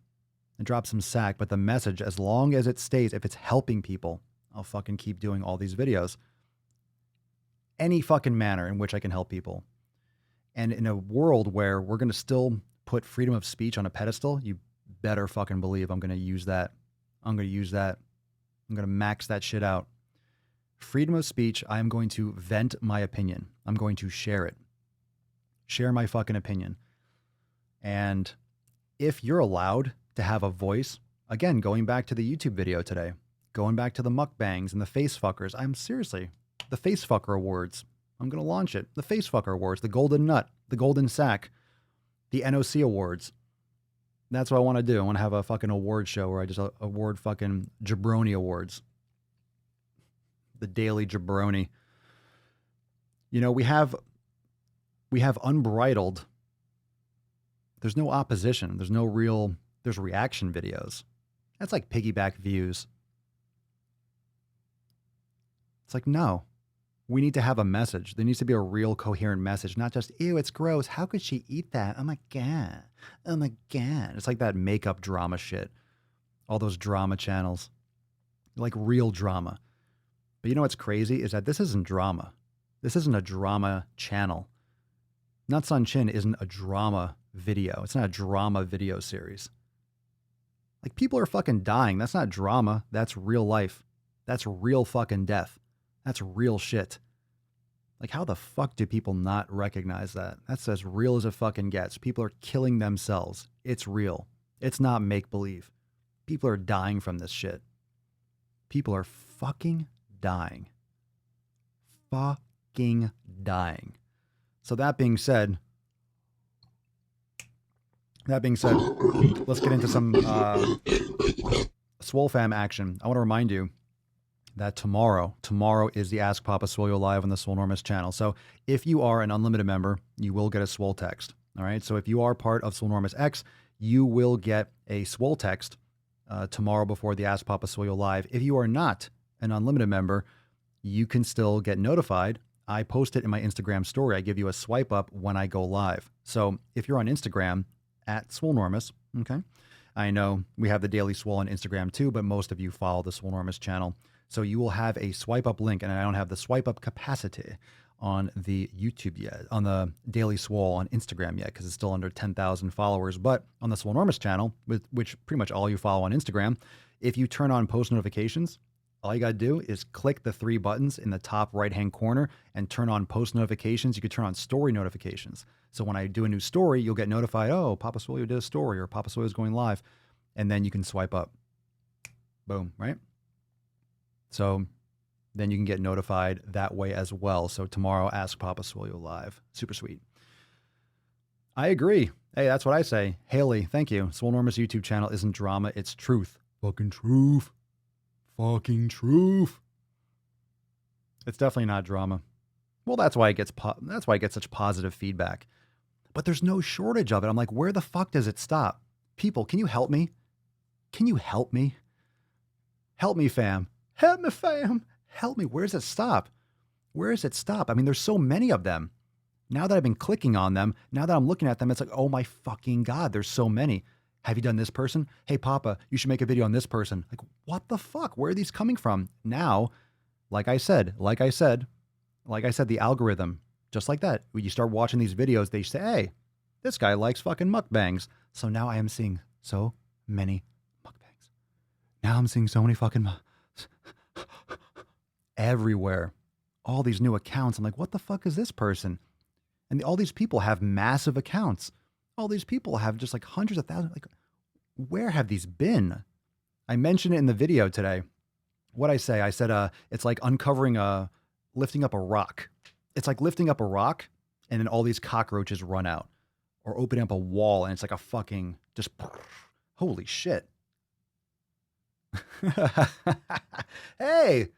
and drop some sack. But the message, as long as it stays, if it's helping people, I'll fucking keep doing all these videos. Any fucking manner in which I can help people. And in a world where we're going to still put freedom of speech on a pedestal, you better fucking believe I'm going to use that. I'm going to use that. I'm going to max that shit out. Freedom of speech, I'm going to vent my opinion. I'm going to share it. Share my fucking opinion. And if you're allowed to have a voice, again, going back to the YouTube video today, going back to the mukbangs and the face fuckers, I'm seriously, the face fucker awards, I'm going to launch it. The face fucker awards, the golden nut, the golden sack, the NOC awards. That's what I want to do. I want to have a fucking award show where I just award fucking jabroni awards. The daily jabroni. You know, we have unbridled. There's no opposition. There's reaction videos. That's like piggyback views. It's like, no, we need to have a message. There needs to be a real coherent message, not just, ew, it's gross. How could she eat that? Oh my God. Oh my God. It's like that makeup drama shit. All those drama channels. Like real drama. But you know what's crazy is that this isn't drama. This isn't a drama channel. Nuts on Chin isn't a drama video. It's not a drama video series. Like people are fucking dying. That's not drama. That's real life. That's real fucking death. That's real shit. Like how the fuck do people not recognize that? That's as real as it fucking gets. People are killing themselves. It's real. It's not make-believe. People are dying from this shit. People are fucking dying. Fucking dying. So that being said, let's get into some Swole fam action. I want to remind you that tomorrow is the Ask Papa Swole live on the Swolenormous channel. So if you are an unlimited member, you will get a Swole text. All right. So if you are part of Swolenormous X, you will get a Swole text tomorrow before the Ask Papa Swole live. If you are not an unlimited member, you can still get notified. I post it in my Instagram story. I give you a swipe up when I go live. So if you're on Instagram at Swolenormous, okay, I know we have the Daily Swole on Instagram too, but most of you follow the Swolenormous channel. So you will have a swipe up link, and I don't have the swipe up capacity on the YouTube yet, on the Daily Swole on Instagram yet, because it's still under 10,000 followers. But on the Swolenormous channel, which pretty much all you follow on Instagram, if you turn on post notifications, all you got to do is click the 3 buttons in the top right-hand corner and turn on post notifications. You could turn on story notifications. So when I do a new story, you'll get notified, oh, Papa Swole did a story, or Papa Swole is going live. and then you can swipe up. Boom, right? So then you can get notified that way as well. So tomorrow, Ask Papa Swole live. Super sweet. I agree. Hey, that's what I say. Haley, thank you. Swolenormous YouTube channel isn't drama, it's truth. Fucking truth. Fucking truth. It's definitely not drama. Well, that's why it gets such positive feedback. But there's no shortage of it. I'm like, where the fuck does it stop? People, can you help me? Can you help me? Help me, fam. Help me, fam. Help me. Where does it stop? Where does it stop? I mean, there's so many of them. Now that I've been clicking on them, now that I'm looking at them, it's like, oh my fucking God, there's so many. Have you done this person? Hey, Papa, you should make a video on this person. Like, what the fuck? Where are these coming from? Now, like I said, the algorithm, just like that. When you start watching these videos, they say, hey, this guy likes fucking mukbangs. So now I am seeing so many mukbangs. Now I'm seeing so many fucking everywhere. All these new accounts. I'm like, what the fuck is this person? And all these people have massive accounts. All these people have just like hundreds of thousands. Like, where have these been? I mentioned it in the video today. What I say? I said, it's like lifting up a rock. It's like lifting up a rock and then all these cockroaches run out, or opening up a wall and it's like a fucking just, holy shit. Hey,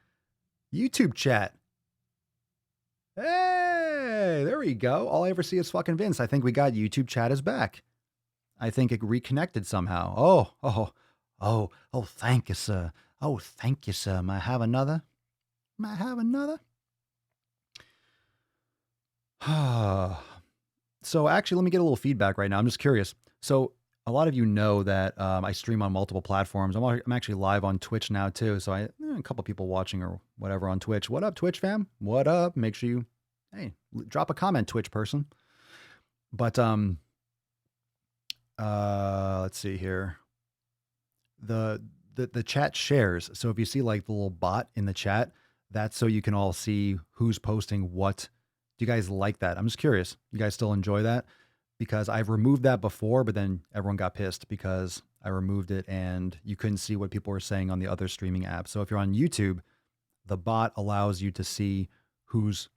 YouTube chat. Hey, there we go. All I ever see is fucking Vince. I think we got YouTube chat is back. I think it reconnected somehow. Oh, thank you, sir. Oh, thank you, sir. May I have another? So actually, let me get a little feedback right now. I'm just curious. So a lot of you know that I stream on multiple platforms. I'm actually live on Twitch now too. So a couple people watching or whatever on Twitch. What up, Twitch fam? What up? Make sure you, hey, drop a comment, Twitch person. But let's see here. The chat shares. So if you see like the little bot in the chat, that's so you can all see who's posting what. Do you guys like that? I'm just curious. You guys still enjoy that? Because I've removed that before, but then everyone got pissed because I removed it and you couldn't see what people were saying on the other streaming apps. So if you're on YouTube, the bot allows you to see who's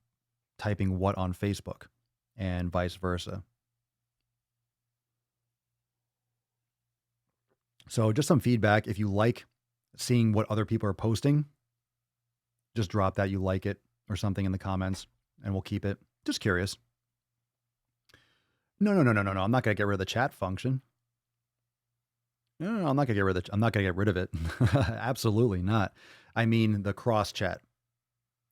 typing what on Facebook and vice versa. So just some feedback. If you like seeing what other people are posting, just drop that you like it or something in the comments and we'll keep it. Just curious. No. I'm not going to get rid of the chat function. No, I'm not going to get rid of it. Absolutely not. I mean the cross chat.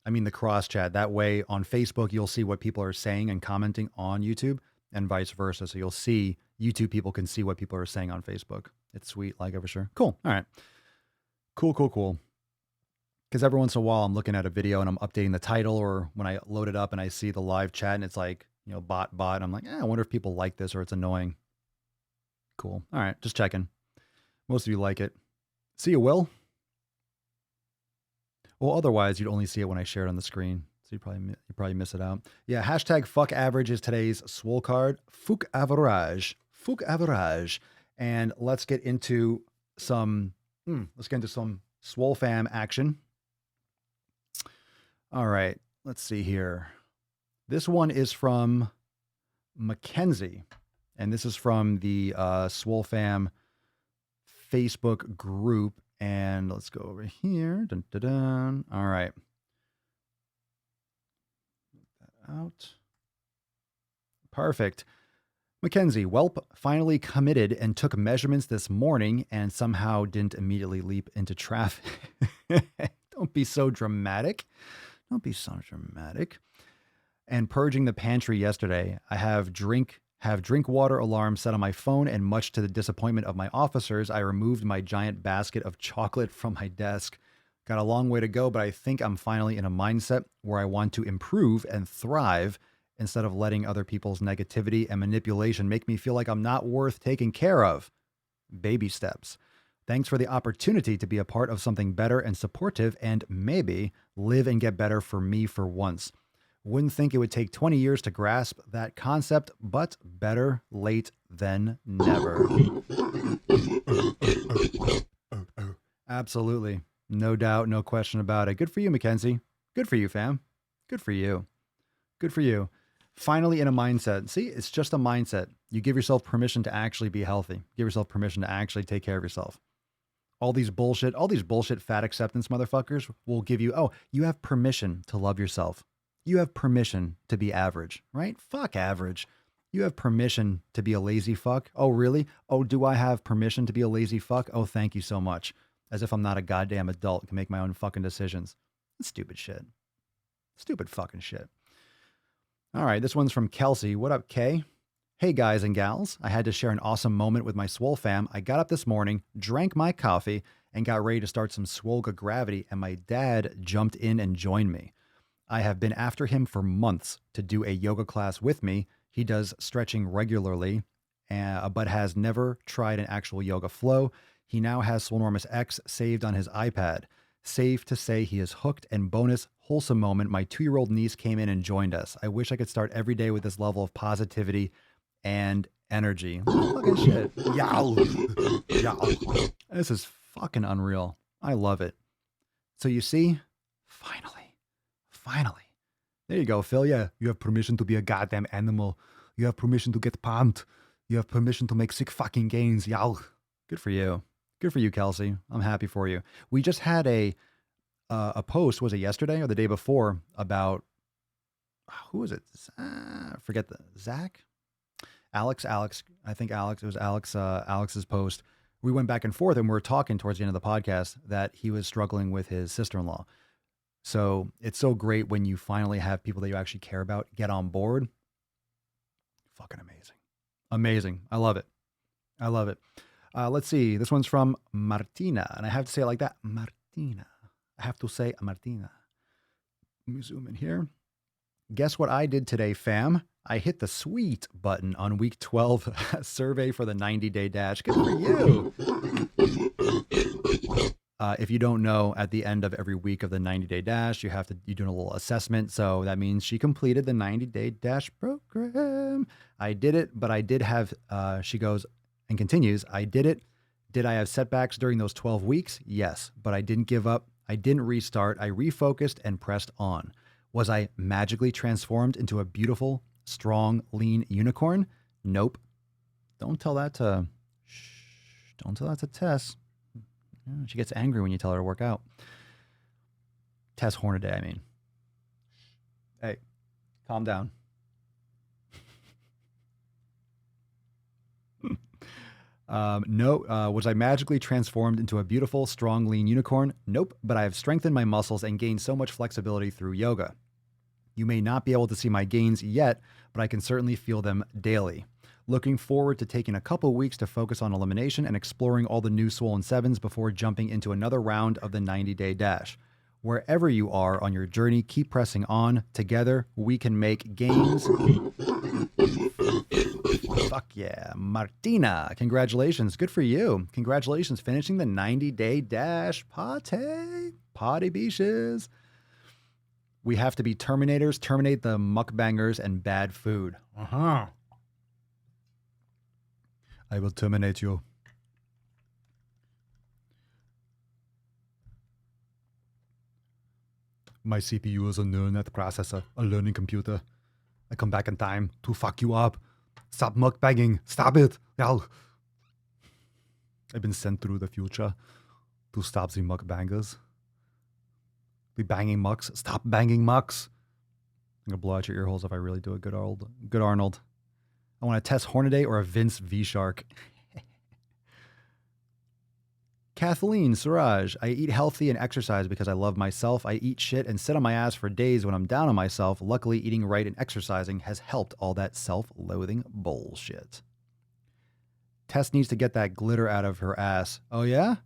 That way on Facebook, you'll see what people are saying and commenting on YouTube and vice versa. So you'll see YouTube people can see what people are saying on Facebook. It's sweet, like for sure. Cool. All right. Cool. Because every once in a while I'm looking at a video and I'm updating the title, or when I load it up and I see the live chat and it's like, bot. I'm like, I wonder if people like this or it's annoying. Cool. All right. Just checking. Most of you like it. See you, Will. Well, otherwise you'd only see it when I share it on the screen. So you probably miss it out. Yeah. Hashtag fuck average is today's Swole card. Fuck average. And let's get into some Swole fam action. All right. Let's see here. This one is from Mackenzie, and this is from the Swole fam Facebook group. And let's go over here. Dun, dun, dun. All right. Out. Perfect. Mackenzie, Welp finally committed and took measurements this morning and somehow didn't immediately leap into traffic. Don't be so dramatic. And purging the pantry yesterday. I have drink water alarm set on my phone, and much to the disappointment of my officers, I removed my giant basket of chocolate from my desk. Got a long way to go, but I think I'm finally in a mindset where I want to improve and thrive instead of letting other people's negativity and manipulation make me feel like I'm not worth taking care of. Baby steps. Thanks for the opportunity to be a part of something better and supportive, and maybe live and get better for me for once. Wouldn't think it would take 20 years to grasp that concept, but better late than never. Absolutely. No doubt, no question about it. Good for you, Mackenzie. Good for you, fam. Good for you. Good for you. Finally in a mindset. See, it's just a mindset. You give yourself permission to actually be healthy. Give yourself permission to actually take care of yourself. All these bullshit fat acceptance motherfuckers will give you, oh, you have permission to love yourself. You have permission to be average, right? Fuck average. You have permission to be a lazy fuck. Oh, really? Oh, do I have permission to be a lazy fuck? Oh, thank you so much. As if I'm not a goddamn adult, can make my own fucking decisions. That's stupid shit. Stupid fucking shit. All right, this one's from Kelsey. What up, Kay? Hey guys and gals, I had to share an awesome moment with my Swole fam. I got up this morning, drank my coffee, and got ready to start some Swolga gravity, and my dad jumped in and joined me. I have been after him for months to do a yoga class with me. He does stretching regularly, but has never tried an actual yoga flow. He now has Swolenormous X saved on his iPad. Safe to say he is hooked, and bonus wholesome moment, my 2-year-old niece came in and joined us. I wish I could start every day with this level of positivity and energy. Fucking shit. Yow. Yow. This is fucking unreal. I love it. So you see, finally. There you go, Phil. Yeah, you have permission to be a goddamn animal. You have permission to get pumped. You have permission to make sick fucking gains. Yow. Good for you. Good for you, Kelsey. I'm happy for you. We just had a post, was it yesterday or the day before, about, who was it? Forget Zach? Alex, I think Alex, it was Alex's post. We went back and forth and we were talking towards the end of the podcast that he was struggling with his sister-in-law. So it's so great when you finally have people that you actually care about get on board. Fucking amazing. Amazing. I love it. I love it. Let's see. This one's from Martina. And I have to say it like that. Martina. I have to say Martina. Let me zoom in here. Guess what I did today, fam? I hit the sweet button on week 12 survey for the 90-day dash. Good for you. If you don't know, at the end of every week of the 90-day dash, you're doing a little assessment. So that means she completed the 90-day dash program. I did it, but I did have, she goes and continues, I did it. Did I have setbacks during those 12 weeks? Yes, but I didn't give up. I didn't restart. I refocused and pressed on. Was I magically transformed into a beautiful, strong, lean unicorn? Nope. Don't tell that to Tess. She gets angry when you tell her to work out. Tess Hornaday, I mean. Hey, calm down. No. Was I magically transformed into a beautiful, strong, lean unicorn? Nope. But I have strengthened my muscles and gained so much flexibility through yoga. You may not be able to see my gains yet, but I can certainly feel them daily. Looking forward to taking a couple weeks to focus on elimination and exploring all the new Swollen 7s before jumping into another round of the 90-day dash. Wherever you are on your journey, keep pressing on. Together, we can make gains. Fuck yeah. Martina, congratulations. Good for you. Congratulations finishing the 90-day dash. Potty beaches. We have to be Terminators, terminate the mukbangers and bad food. I will terminate you. My CPU is a neural net processor, a learning computer. I come back in time to fuck you up. Stop mukbanging. Stop it. I've been sent through the future to stop the mukbangers. The banging mucks. Stop banging mucks. I'm going to blow out your ear holes if I really do a good Arnold. I want a Tess Hornaday or a Vince V-Shark. Kathleen Suraj, I eat healthy and exercise because I love myself. I eat shit and sit on my ass for days when I'm down on myself. Luckily, eating right and exercising has helped all that self-loathing bullshit. Tess needs to get that glitter out of her ass. Oh, yeah?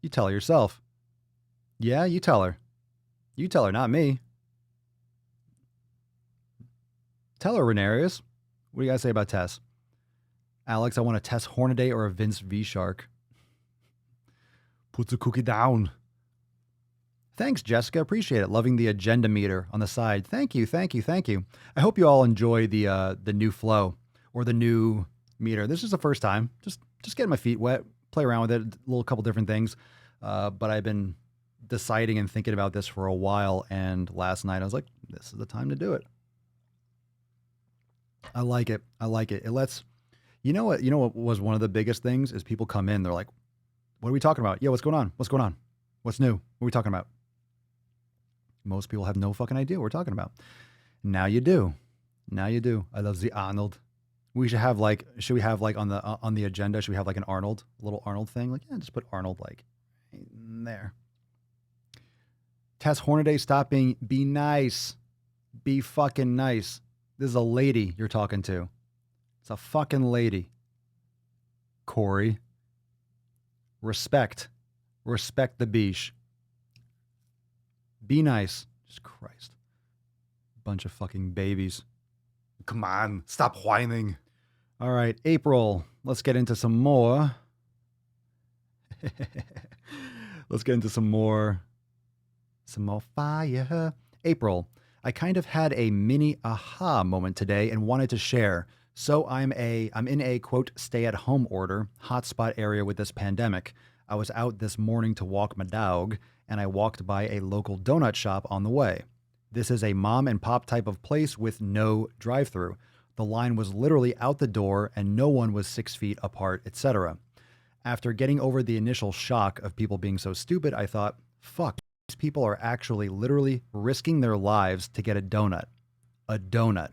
You tell her yourself. Yeah, you tell her. You tell her, not me. Tell her, Renarius. What do you guys say about Tess? Alex, I want a Tess Hornaday or a Vince V-Shark. Put the cookie down. Thanks, Jessica. Appreciate it. Loving the agenda meter on the side. Thank you. I hope you all enjoy the new flow or the new meter. This is the first time. Just getting my feet wet, play around with it, a little couple different things. But I've been deciding and thinking about this for a while. And last night I was like, this is the time to do it. I like it. I like it. It lets, you know what? You know what was one of the biggest things is people come in. They're like, what are we talking about? Yeah, what's going on? What's going on? What's new? What are we talking about? Most people have no fucking idea what we're talking about. Now you do. Now you do. I love the Arnold. We should have like, should we have like on the agenda, should we have like an Arnold, a little Arnold thing? Like, yeah, just put Arnold like right in there. Tess Hornaday, stop be nice. Be fucking nice. This is a lady you're talking to. It's a fucking lady. Corey. Respect. Respect the beach. Be nice. Jesus Christ. Bunch of fucking babies. Come on. Stop whining. All right, April. Let's get into some more. Let's get into some more fire. April. I kind of had a mini aha moment today and wanted to share. So I'm in a quote stay at home order hotspot area with this pandemic. I was out this morning to walk my dog and I walked by a local donut shop on the way. This is a mom and pop type of place with no drive-through. The line was literally out the door and no one was 6 feet apart, etc. After getting over the initial shock of people being so stupid, I thought, fuck, these people are actually literally risking their lives to get a donut. A donut.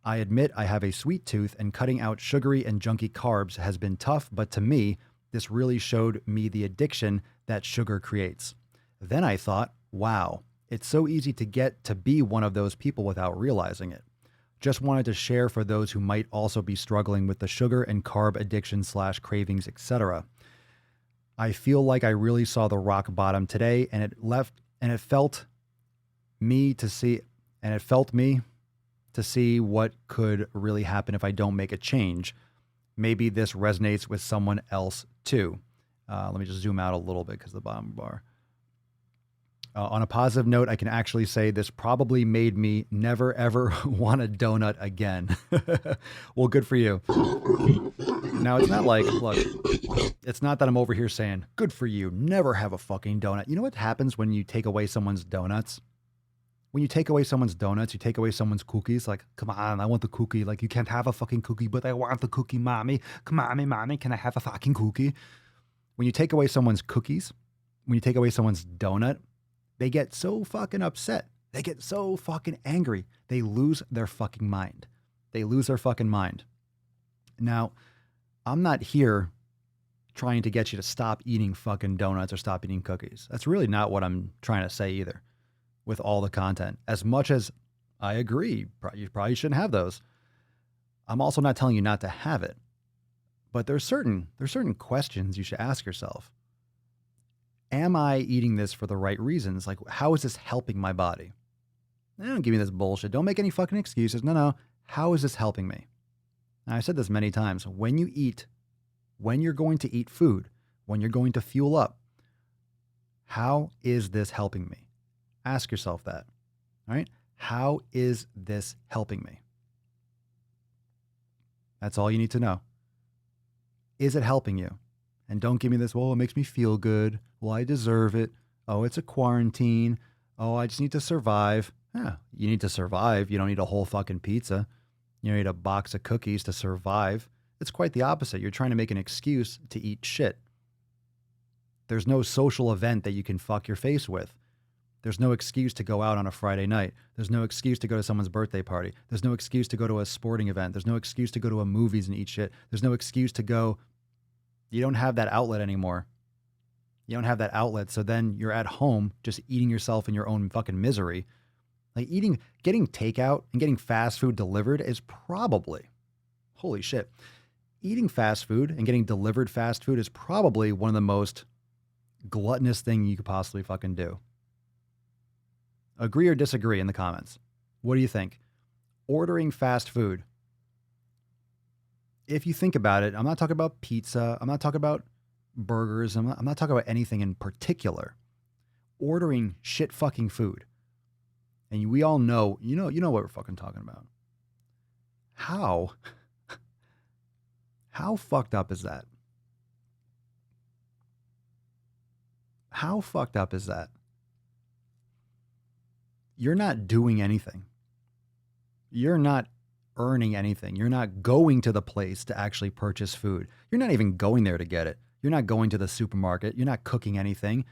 I admit I have a sweet tooth and cutting out sugary and junky carbs has been tough, but to me, this really showed me the addiction that sugar creates. Then I thought, wow, it's so easy to get to be one of those people without realizing it. Just wanted to share for those who might also be struggling with the sugar and carb addiction / cravings, etc. I feel like I really saw the rock bottom today and it felt me to see what could really happen if I don't make a change. Maybe this resonates with someone else too. Let me just zoom out a little bit because of the bottom bar. On a positive note, I can actually say this probably made me never, ever want a donut again. Well, good for you. Now, it's not like, look, it's not that I'm over here saying, good for you, never have a fucking donut. You know what happens when you take away someone's donuts? When you take away someone's donuts, you take away someone's cookies. Like, come on, I want the cookie. Like, you can't have a fucking cookie, but I want the cookie, mommy. Come on, mommy, can I have a fucking cookie? When you take away someone's cookies, when you take away someone's donut, they get so fucking upset. They get so fucking angry. They lose their fucking mind. They lose their fucking mind. Now, I'm not here trying to get you to stop eating fucking donuts or stop eating cookies. That's really not what I'm trying to say either with all the content. As much as I agree, you probably shouldn't have those. I'm also not telling you not to have it. But there's certain questions you should ask yourself. Am I eating this for the right reasons? Like, how is this helping my body? Don't give me this bullshit. Don't make any fucking excuses. No. How is this helping me? Now, I've said this many times. When you're going to eat food, when you're going to fuel up, how is this helping me? Ask yourself that. All right? How is this helping me? That's all you need to know. Is it helping you? And don't give me this, well, it makes me feel good. Well, I deserve it. Oh, it's a quarantine. Oh, I just need to survive. Yeah, you need to survive. You don't need a whole fucking pizza. You don't need a box of cookies to survive. It's quite the opposite. You're trying to make an excuse to eat shit. There's no social event that you can fuck your face with. There's no excuse to go out on a Friday night. There's no excuse to go to someone's birthday party. There's no excuse to go to a sporting event. There's no excuse to go to a movies and eat shit. There's no excuse to go. You don't have that outlet anymore. You don't have that outlet. So then you're at home just eating yourself in your own fucking misery. Like getting takeout and getting fast food delivered is probably, holy shit, eating fast food and getting delivered fast food is probably one of the most gluttonous thing you could possibly fucking do. Agree or disagree in the comments. What do you think? Ordering fast food. If you think about it, I'm not talking about pizza. I'm not talking about burgers. I'm not talking about anything in particular. Ordering shit fucking food. And we all know, you know what we're fucking talking about. How How fucked up is that? How fucked up is that? You're not doing anything. You're not earning anything. You're not going to the place to actually purchase food. You're not even going there to get it. You're not going to the supermarket. You're not cooking anything.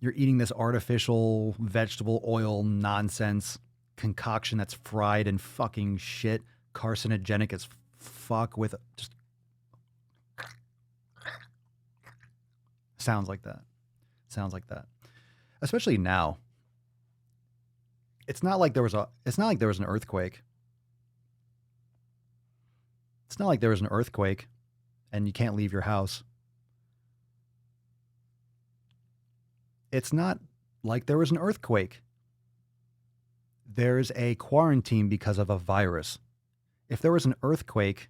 You're eating this artificial vegetable oil nonsense concoction that's fried and fucking shit, carcinogenic as fuck with just sounds like that. Sounds like that. Especially now. It's not like there was an earthquake. It's not like there was an earthquake and you can't leave your house. It's not like there was an earthquake. There's a quarantine because of a virus. If there was an earthquake,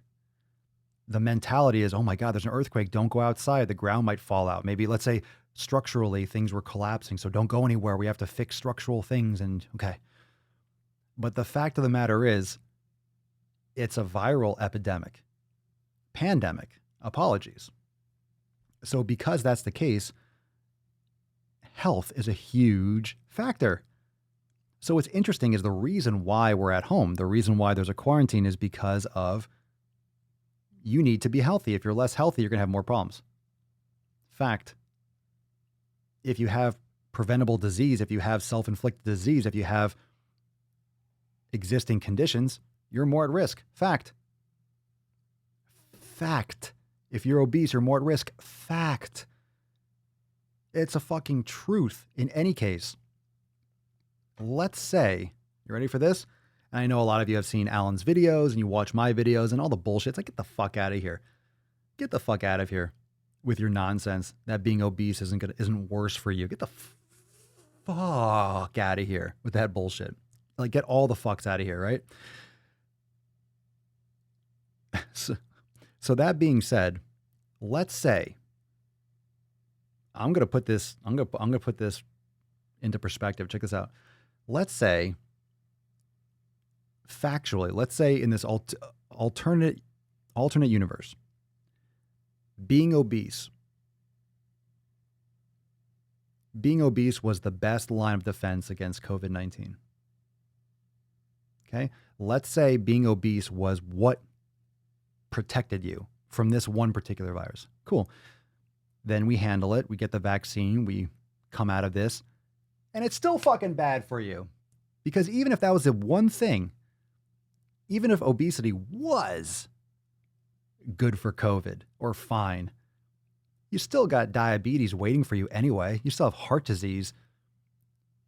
the mentality is, oh my God, there's an earthquake. Don't go outside. The ground might fall out. Maybe, let's say, structurally things were collapsing. So don't go anywhere. We have to fix structural things. And okay. But the fact of the matter is, it's a viral epidemic. Pandemic. Apologies. So because that's the case, health is a huge factor. So what's interesting is the reason why we're at home, the reason why there's a quarantine is because of you need to be healthy. If you're less healthy, you're going to have more problems. Fact. If you have preventable disease, if you have self-inflicted disease, if you have existing conditions, you're more at risk. Fact. Fact. If you're obese, you're more at risk. Fact. It's a fucking truth in any case. Let's say, you ready for this? And I know a lot of you have seen Alan's videos and you watch my videos and all the bullshit. It's like, get the fuck out of here. Get the fuck out of here with your nonsense that being obese isn't worse for you. Get the fuck out of here with that bullshit. Like, get all the fucks out of here, right? So that being said, let's say I'm gonna put this into perspective. Check this out. Let's say, factually, let's say in this alternate universe, being obese was the best line of defense against COVID-19. Okay? Let's say being obese was what protected you from this one particular virus. Cool. Then we handle it. We get the vaccine. We come out of this. And it's still fucking bad for you. Because even if that was the one thing, even if obesity was good for COVID or fine, you still got diabetes waiting for you anyway. You still have heart disease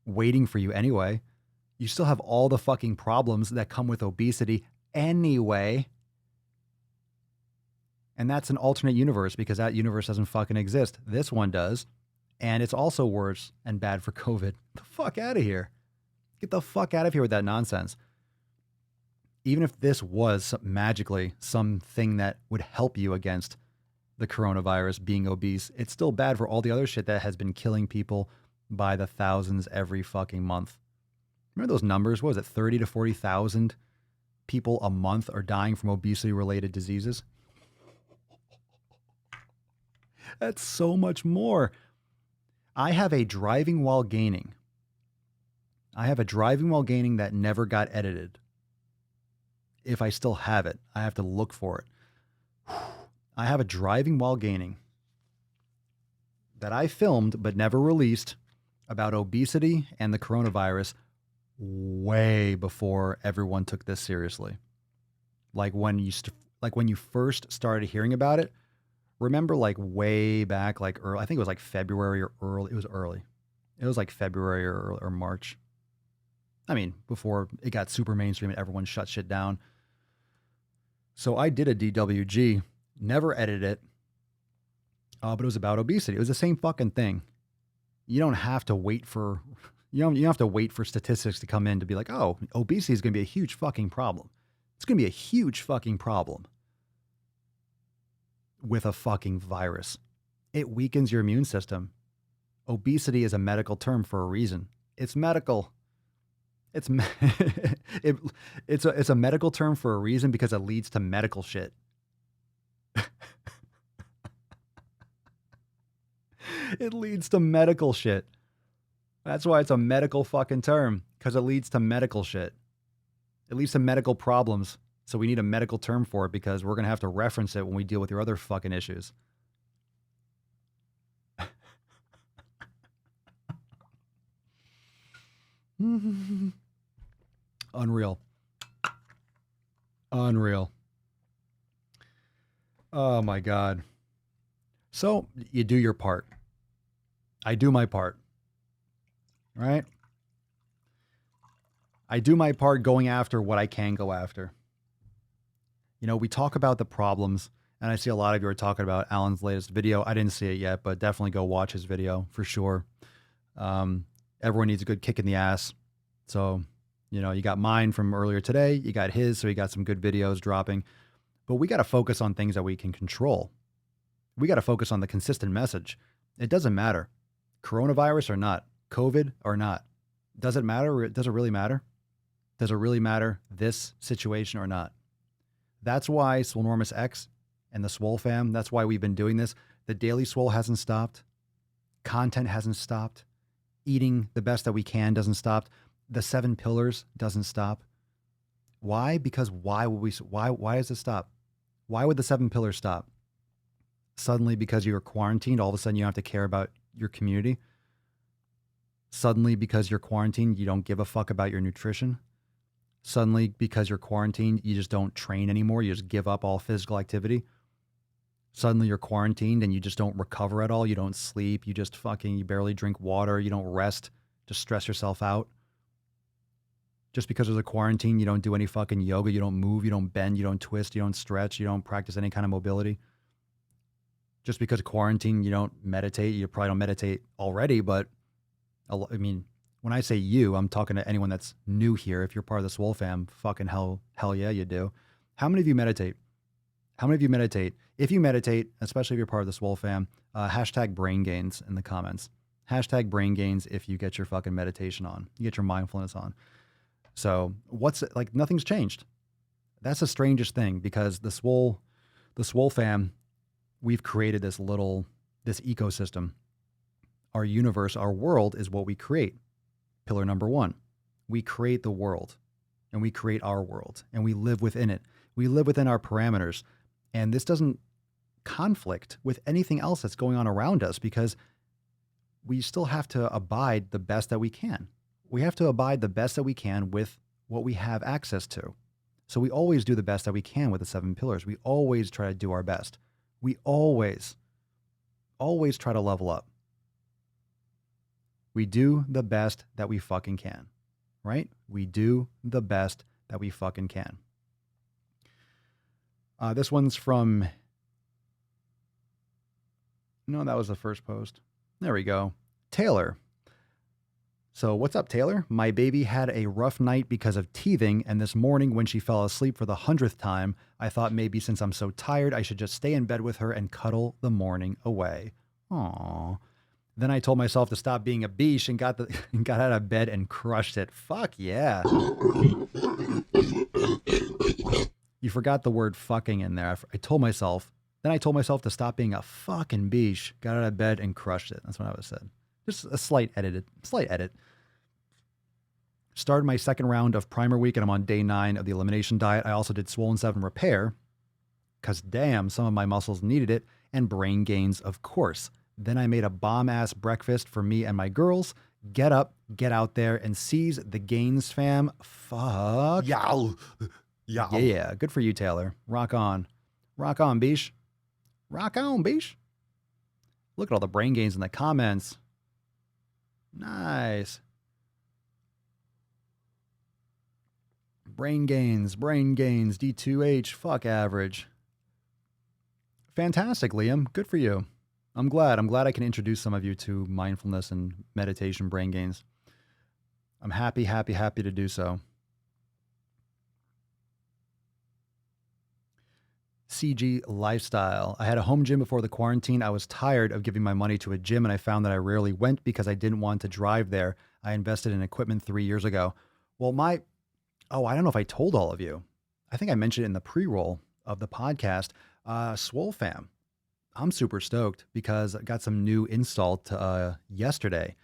waiting for you anyway. You still have all the fucking problems that come with obesity anyway. And that's an alternate universe because that universe doesn't fucking exist. This one does. And it's also worse and bad for COVID. Get the fuck out of here. Get the fuck out of here with that nonsense. Even if this was magically something that would help you against the coronavirus, being obese, it's still bad for all the other shit that has been killing people by the thousands every fucking month. Remember those numbers? What was it? 30 to 40,000 people a month are dying from obesity-related diseases. That's so much more. I have a driving while gaining that never got edited. If I still have it, I have to look for it. I have a driving while gaining that I filmed but never released about obesity and the coronavirus way before everyone took this seriously. Like when you first started hearing about it. Remember, like way back, like early, I think it was like February or early. It was early. It was like February or March. I mean, before it got super mainstream and everyone shut shit down. So I did a DWG, never edited it, but it was about obesity. It was the same fucking thing. You don't have to wait for, you don't have to wait for statistics to come in to be like, oh, obesity is going to be a huge fucking problem. It's going to be a huge fucking problem. With a fucking virus. It weakens your immune system. Obesity is a medical term for a reason. It's medical. It's a medical term for a reason because it leads to medical shit. It leads to medical shit. That's why it's a medical fucking term, because it leads to medical shit. It leads to medical problems. So we need a medical term for it because we're going to have to reference it when we deal with your other fucking issues. Unreal. Unreal. Oh my God. So you do your part. I do my part. Right? I do my part going after what I can go after. You know, we talk about the problems, and I see a lot of you are talking about Alan's latest video. I didn't see it yet, but definitely go watch his video for sure. Everyone needs a good kick in the ass. So, you know, you got mine from earlier today. You got his, so you got some good videos dropping. But we got to focus on things that we can control. We got to focus on the consistent message. It doesn't matter. Coronavirus or not, COVID or not. Does it matter? Does it really matter? Does it really matter this situation or not? That's why Swolenormous X and the Swole fam, that's why we've been doing this. The Daily Swole hasn't stopped. Content hasn't stopped. Eating the best that we can doesn't stop. The 7 pillars doesn't stop. Why? Because why does it stop? Why would the 7 pillars stop? Suddenly, because you're quarantined, all of a sudden you don't have to care about your community. Suddenly, because you're quarantined, you don't give a fuck about your nutrition. Suddenly, because you're quarantined, you just don't train anymore. You just give up all physical activity. Suddenly you're quarantined and you just don't recover at all. You don't sleep. You barely drink water. You don't rest. Just stress yourself out. Just because there's a quarantine, you don't do any fucking yoga. You don't move. You don't bend. You don't twist. You don't stretch. You don't practice any kind of mobility. Just because of quarantine, you don't meditate. You probably don't meditate already, but I mean, when I say you, I'm talking to anyone that's new here. If you're part of the Swole fam, fucking hell yeah, you do. How many of you meditate? How many of you meditate? If you meditate, especially if you're part of the Swole fam, hashtag brain gains in the comments. Hashtag brain gains if you get your fucking meditation on. You get your mindfulness on. So nothing's changed. That's the strangest thing because the Swole fam, we've created this ecosystem. Our universe, our world is what we create. Pillar number 1, we create the world and we create our world and we live within it. We live within our parameters. And this doesn't conflict with anything else that's going on around us because we still have to abide the best that we can. We have to abide the best that we can with what we have access to. So we always do the best that we can with the 7 pillars. We always try to do our best. We always try to level up. We do the best that we fucking can, right? We do the best that we fucking can. This one's from, no, that was the first post. There we go. Taylor. So what's up, Taylor? My baby had a rough night because of teething, and this morning when she fell asleep for the 100th time, I thought maybe since I'm so tired, I should just stay in bed with her and cuddle the morning away. Aww. Then I told myself to stop being a beesh and got out of bed and crushed it. Fuck yeah. You forgot the word fucking in there. I told myself to stop being a fucking beesh, got out of bed and crushed it. That's what I would have said. Just a slight edit. Started my second round of primer week and I'm on day 9 of the Elimination Diet. I also did Swollen 7 repair because damn, some of my muscles needed it, and brain gains, of course. Then I made a bomb-ass breakfast for me and my girls. Get up, get out there, and seize the gains, fam. Fuck. Yow. Yeah, good for you, Taylor. Rock on. Rock on, Beesh. Rock on, Beesh. Look at all the brain gains in the comments. Nice. Brain gains, D2H, fuck average. Fantastic, Liam. Good for you. I'm glad I can introduce some of you to mindfulness and meditation brain gains. I'm happy to do so. CG Lifestyle. I had a home gym before the quarantine. I was tired of giving my money to a gym and I found that I rarely went because I didn't want to drive there. I invested in equipment 3 years ago. Well, I don't know if I told all of you. I think I mentioned it in the pre-roll of the podcast. Swole fam. I'm super stoked because I got some new install to yesterday.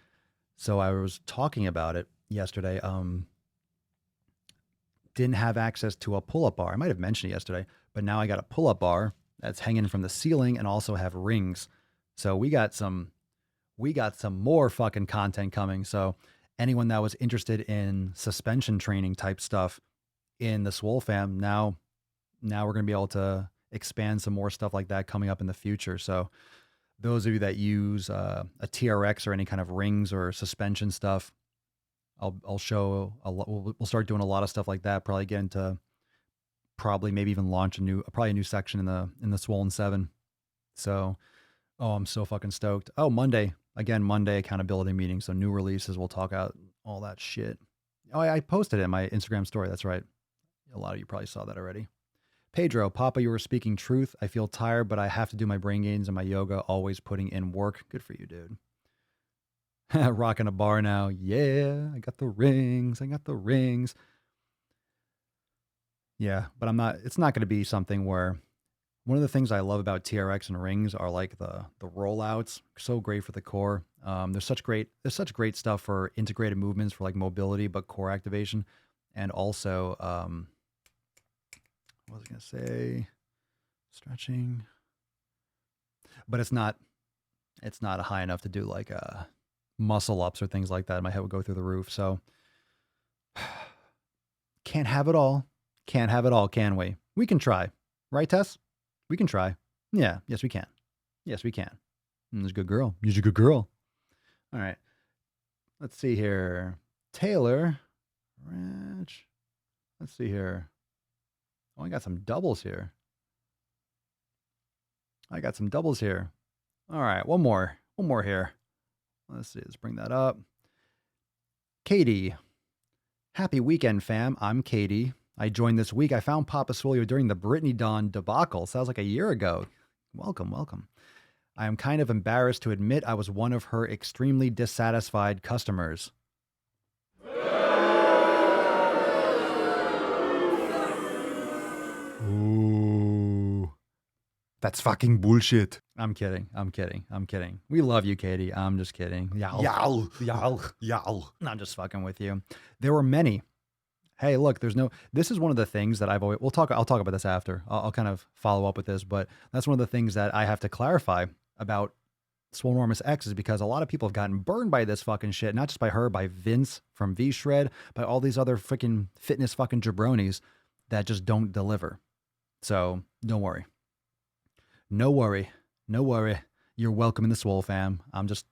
So I was talking about it yesterday. Didn't have access to a pull-up bar. I might have mentioned it yesterday, but now I got a pull-up bar that's hanging from the ceiling and also have rings. So we got some more fucking content coming. So anyone that was interested in suspension training type stuff in the Swole fam, now we're gonna be able to expand some more stuff like that coming up in the future. So those of you that use a TRX or any kind of rings or suspension stuff, I'll show a lot. We'll start doing a lot of stuff like that. Probably get into maybe even launch a new section in the Swollen Seven. So I'm so fucking stoked. Oh, Monday accountability meeting. So new releases. We'll talk out all that shit. Oh, I posted it in my Instagram story. That's right. A lot of you probably saw that already. Pedro, Papa, you were speaking truth. I feel tired, but I have to do my brain gains and my yoga, always putting in work. Good for you, dude. Rocking a bar now. Yeah, I got the rings. I got the rings. Yeah, but it's not going to be something where one of the things I love about TRX and rings are like the rollouts. So great for the core. There's such great stuff for integrated movements for like mobility, but core activation. And also, what was I going to say? Stretching. But it's not high enough to do like muscle ups or things like that. My head would go through the roof. So can't have it all. Can't have it all, can we? We can try. Right, Tess? We can try. Yeah. Yes, we can. Yes, we can. You're a good girl. You're a good girl. All right. Let's see here. Taylor. Ranch. Let's see here. Oh, I got some doubles here. All right. One more. One more here. Let's see. Let's bring that up. Katie. Happy weekend, fam. I'm Katie. I joined this week. I found Papa Swole during the Brittany Dawn debacle. Sounds like a year ago. Welcome, welcome. I am kind of embarrassed to admit I was one of her extremely dissatisfied customers. Ooh. That's fucking bullshit. I'm kidding. We love you, Katie. I'm just kidding. Yow. No, I'm just fucking with you. There were many. Hey, look, this is one of the things that I'll talk about this after. I'll kind of follow up with this, but that's one of the things that I have to clarify about Swolenormous X is because a lot of people have gotten burned by this fucking shit, not just by her, by Vince from V-Shred, by all these other freaking fitness fucking jabronis that just don't deliver. So don't worry. No worry. You're welcome in the Swole fam. I'm just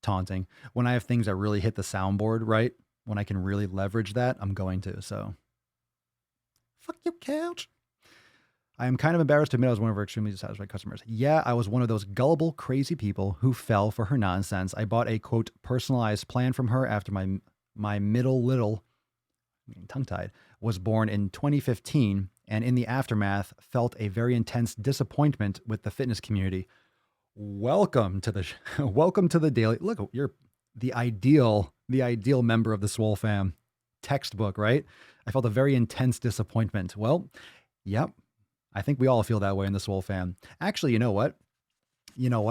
taunting. When I have things that really hit the soundboard, right? When I can really leverage that, I'm going to. So, fuck you, couch. I am kind of embarrassed to admit I was one of her extremely dissatisfied customers. Yeah, I was one of those gullible, crazy people who fell for her nonsense. I bought a, quote, personalized plan from her after my middle little, tongue-tied, was born in 2015, and in the aftermath, felt a very intense disappointment with the fitness community. Welcome to the daily. Look, you're the ideal member of the Swole fam. Textbook, right? I felt a very intense disappointment. Well, yep. I think we all feel that way in the Swole fam. Actually, you know what?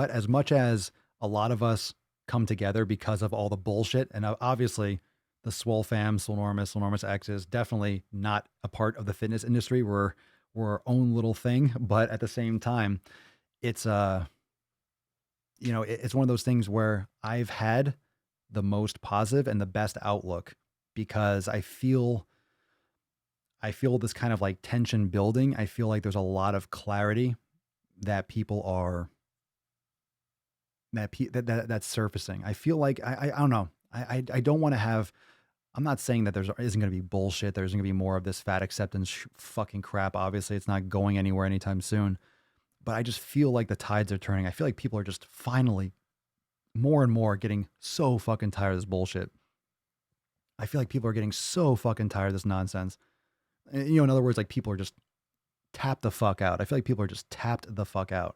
As much as a lot of us come together because of all the bullshit, and obviously the Swole fam, Swolenormous X is definitely not a part of the fitness industry. We're our own little thing, but at the same time, it's it's one of those things where I've had the most positive and the best outlook because I feel this kind of like tension building. I feel like there's a lot of clarity that people are that's surfacing. I feel like I don't know. I don't want to have. I'm not saying that there isn't going to be bullshit. There's going to be more of this fat acceptance fucking crap. Obviously, it's not going anywhere anytime soon. But I just feel like the tides are turning. I feel like people are just finally more and more getting so fucking tired of this bullshit. I feel like people are getting so fucking tired of this nonsense. In other words, like people are just tapped the fuck out. I feel like people are just tapped the fuck out.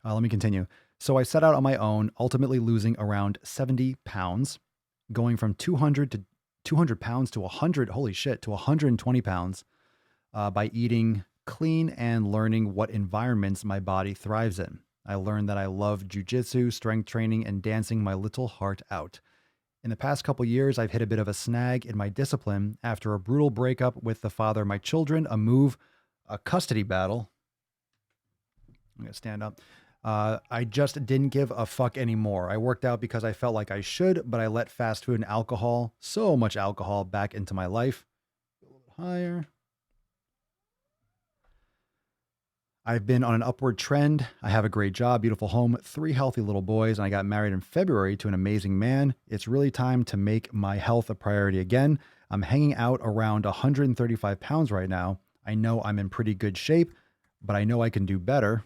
Let me continue. So I set out on my own, ultimately losing around 70 pounds, going from 200 pounds to 100, holy shit, to 120 pounds by eating clean and learning what environments my body thrives in. I learned that I love jujitsu, strength training, and dancing my little heart out. In the past couple years, I've hit a bit of a snag in my discipline after a brutal breakup with the father of my children, a custody battle. I'm going to stand up. I just didn't give a fuck anymore. I worked out because I felt like I should, but I let fast food and alcohol, so much alcohol, back into my life. A little bit higher. I've been on an upward trend. I have a great job, beautiful home, 3 healthy little boys, and I got married in February to an amazing man. It's really time to make my health a priority again. I'm hanging out around 135 pounds right now. I know I'm in pretty good shape, but I know I can do better.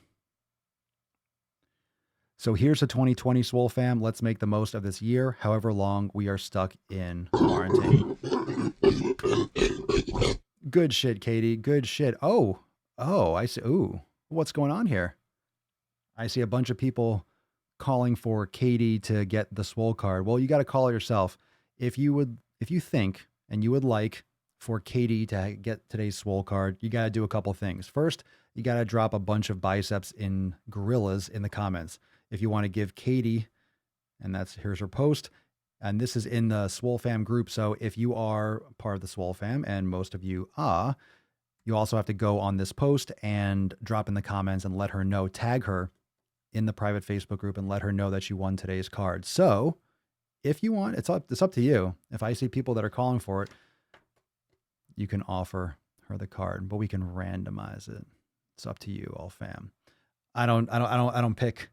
So here's to 2020, Swole fam. Let's make the most of this year, however long we are stuck in quarantine. Good shit, Katie. Good shit. Oh, I see. Ooh, what's going on here? I see a bunch of people calling for Katie to get the Swole card. Well, you got to call it yourself. If you think and you would like for Katie to get today's Swole card, you got to do a couple things. First, you got to drop a bunch of biceps in gorillas in the comments. If you want to give Katie, and here's her post, and this is in the Swole fam group. So if you are part of the Swole fam, and most of you are, you also have to go on this post and drop in the comments and let her know, tag her in the private Facebook group and let her know that you won today's card. So if you want, it's up to you. If I see people that are calling for it, you can offer her the card, but we can randomize it. It's up to you, all fam. I don't pick.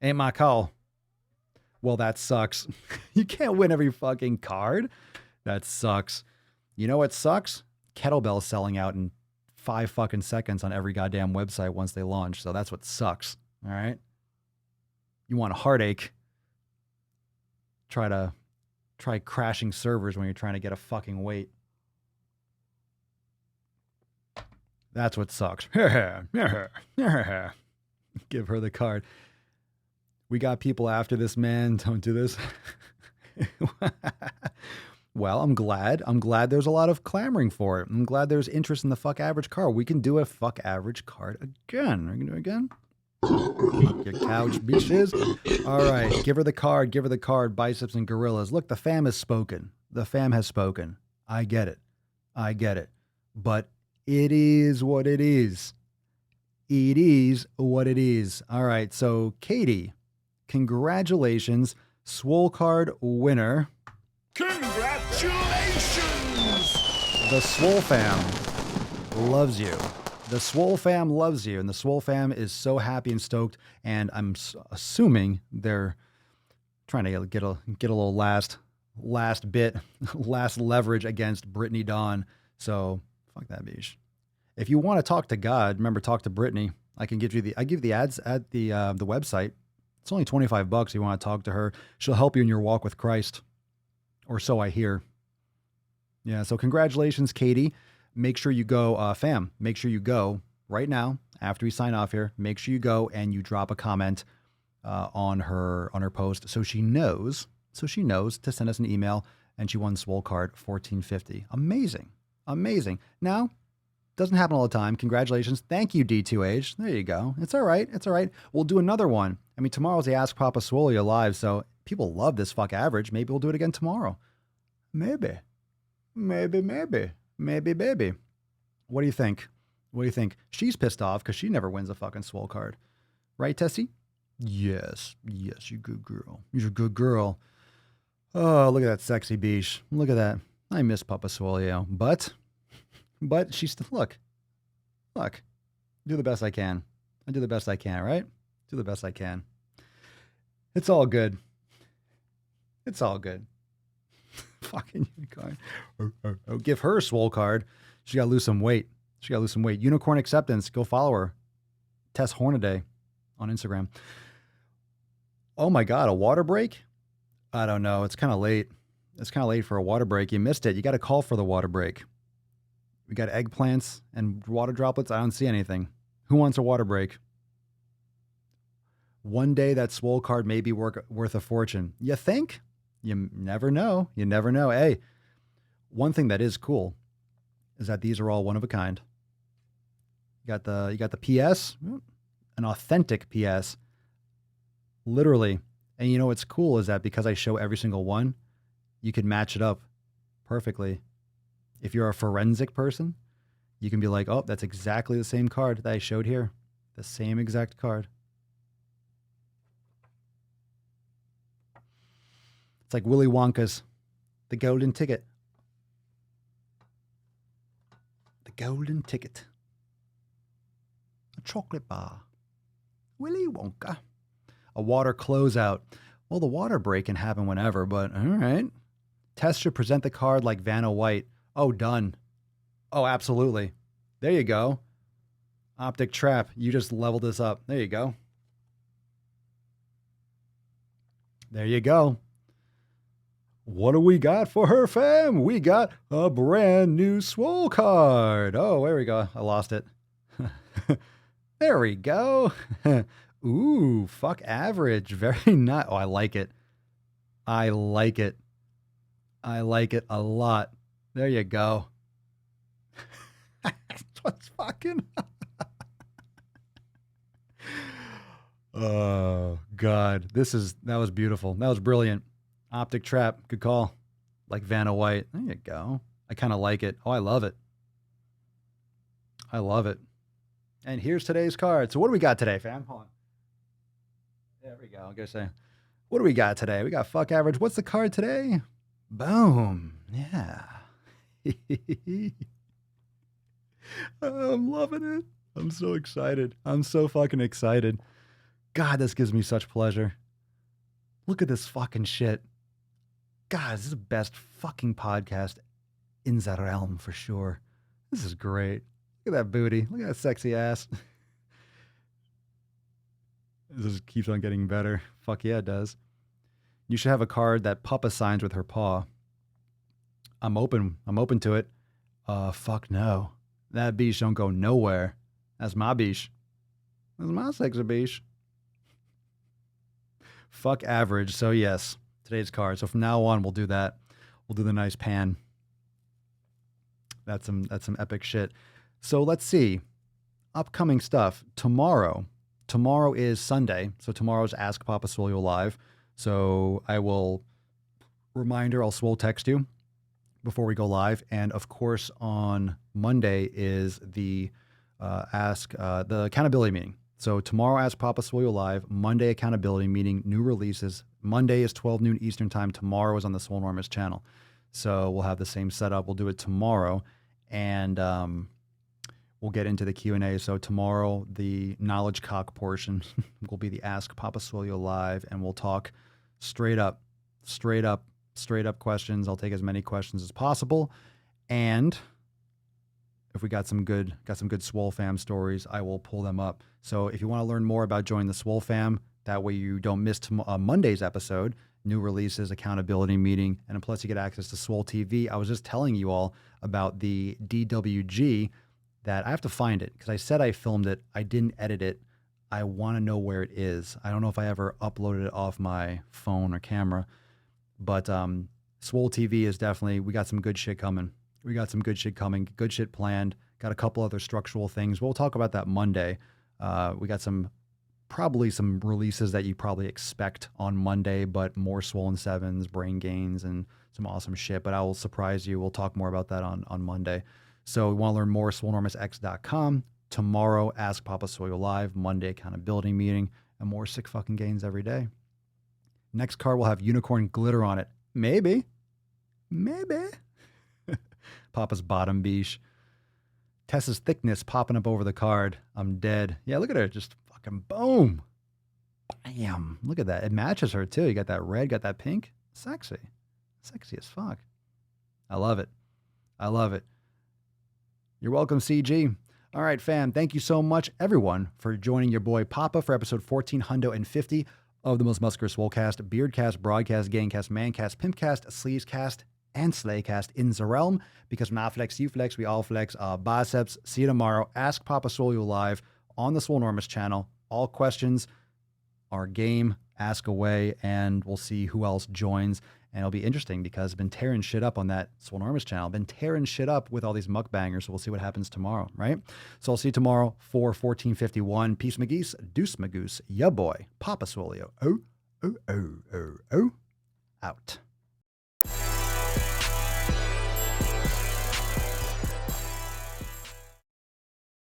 Ain't my call. Well, that sucks. You can't win every fucking card. That sucks. You know what sucks? Kettlebells selling out in 5 fucking seconds on every goddamn website once they launch. So that's what sucks. All right. You want a heartache? Try crashing servers when you're trying to get a fucking weight. That's what sucks. Give her the card. We got people after this, man. Don't do this. Well, I'm glad. There's a lot of clamoring for it. I'm glad there's interest in the fuck average card. We can do a fuck average card again. Are we gonna do it again? Your couch bitches. All right. Give her the card. Biceps and gorillas. Look, the fam has spoken. I get it. But it is what it is. All right. So, Katie, congratulations. Swole card winner. Congratulations! The Swole fam loves you. The Swole fam loves you. And the Swole fam is so happy and stoked. And I'm assuming they're trying to get a little last leverage against Brittany Dawn. So fuck that bitch. If you want to talk to God, remember, talk to Brittany. I give the ads at the website. It's only $25 if you want to talk to her. She'll help you in your walk with Christ. Or so I hear. Yeah, so congratulations, Katie. Make sure you go, fam, make sure you go right now after we sign off here. Make sure you go and you drop a comment on her post so she knows to send us an email, and she won Swole card $14.50. Amazing. Now, doesn't happen all the time. Congratulations. Thank you, D2H. There you go. It's all right. We'll do another one. I mean, tomorrow's the Ask Papa Swole live, so people love this fuck average. Maybe we'll do it again tomorrow. Maybe. What do you think? She's pissed off because she never wins a fucking Swole card. Right, Tessie? Yes, you good girl. You're a good girl. Oh, look at that sexy beach. Look at that. I miss Papa Swole, but she's still, look, do the best I can. I do the best I can, right? Do the best I can. It's all good. Fucking unicorn. Give her a Swole card. She got to lose some weight. Unicorn Acceptance. Go follow her. Tess Hornaday on Instagram. Oh my God, a water break? I don't know. It's kind of late. For a water break. You missed it. You got to call for the water break. We got eggplants and water droplets. I don't see anything. Who wants a water break? One day that Swole card may be worth a fortune. You think? You never know. Hey, one thing that is cool is that these are all one of a kind. You got the PS, an an authentic PS, literally. And you know what's cool is that because I show every single one, you can match it up perfectly. If you're a forensic person, you can be like, oh, that's exactly the same card that I showed here. The same exact card. It's like Willy Wonka's The Golden Ticket. The Golden Ticket. A chocolate bar. Willy Wonka. A water closeout. Well, the water break can happen whenever, but all right. Test should present the card like Vanna White. Oh, done. Oh, absolutely. There you go. Optic trap. You just leveled this up. There you go. There you go. What do we got for her, fam? We got a brand new Swole card. Oh, there we go. I lost it. There we go. Ooh, fuck average. Very nice. Oh, I like it. I like it. I like it a lot. There you go. What's fucking... Oh, God. That was beautiful. That was brilliant. Optic trap. Good call. Like Vanna White. There you go. I kind of like it. Oh, I love it. I love it. And here's today's card. So what do we got today, fam? Hold on. There we go. I'm going to say, what do we got today? We got fuck average. What's the card today? Boom. Yeah. I'm loving it. I'm so excited. I'm so fucking excited. God, this gives me such pleasure. Look at this fucking shit. God, this is the best fucking podcast in the realm for sure. This is great. Look at that booty. Look at that sexy ass. This just keeps on getting better. Fuck yeah, it does. You should have a card that Papa signs with her paw. I'm open to it. Fuck no. That beach don't go nowhere. That's my beach. That's my sexy beach. Fuck average. So yes, today's card. So from now on, we'll do that. We'll do the nice pan. That's some epic shit. So let's see. Upcoming stuff. Tomorrow is Sunday. So tomorrow's Ask Papa Swole Live. So I will reminder, I'll Swole text you before we go live. And of course, on Monday is the the accountability meeting. So tomorrow, Ask Papa Swole Live. Monday, accountability meeting, new releases. Monday is 12 noon Eastern time. Tomorrow is on the Swole Enormous channel. So we'll have the same setup. We'll do it tomorrow. And we'll get into the Q&A. So tomorrow, the knowledge cock portion will be the Ask Papa Swole Live. And we'll talk straight up questions. I'll take as many questions as possible. And if we got some good Swole fam stories, I will pull them up. So if you want to learn more about joining the Swole fam, that way you don't miss Monday's episode, new releases, accountability meeting, and plus you get access to Swole TV. I was just telling you all about the DWG that I have to find it because I said I filmed it. I didn't edit it. I want to know where it is. I don't know if I ever uploaded it off my phone or camera, but Swole TV is definitely, we got some good shit coming. Good shit planned. Got a couple other structural things. We'll talk about that Monday. We got probably some releases that you probably expect on Monday, but more Swollen Sevens, brain gains, and some awesome shit. But I will surprise you. We'll talk more about that on Monday. So we want to learn more, swolenormousx.com. Tomorrow, Ask Papa Swole Live. Monday, accountability meeting, and more sick fucking gains every day. Next card will have unicorn glitter on it. Maybe. Papa's bottom beach. Tessa's thickness popping up over the card. I'm dead. Yeah, look at her. Just fucking boom. Bam. Look at that. It matches her too. You got that red, got that pink. Sexy. Sexy as fuck. I love it. You're welcome, CG. All right, fam. Thank you so much, everyone, for joining your boy Papa for episode 1450 of the Most Muscular Swolecast, Beardcast, Broadcast, Gangcast, Mancast, Pimpcast, Sleazecast, and Slaycast in the realm, because when I flex, you flex, we all flex biceps. See you tomorrow. Ask Papa Swole Live on the Swole Enormous channel. All questions are game. Ask away, and we'll see who else joins. And it'll be interesting because I've been tearing shit up on that Swole channel. Been tearing shit up with all these mukbangers. So we'll see what happens tomorrow, right? So I'll see you tomorrow for 1451. Peace McGeese, Deuce Magoose, ya boy, Papa Swolio. Out.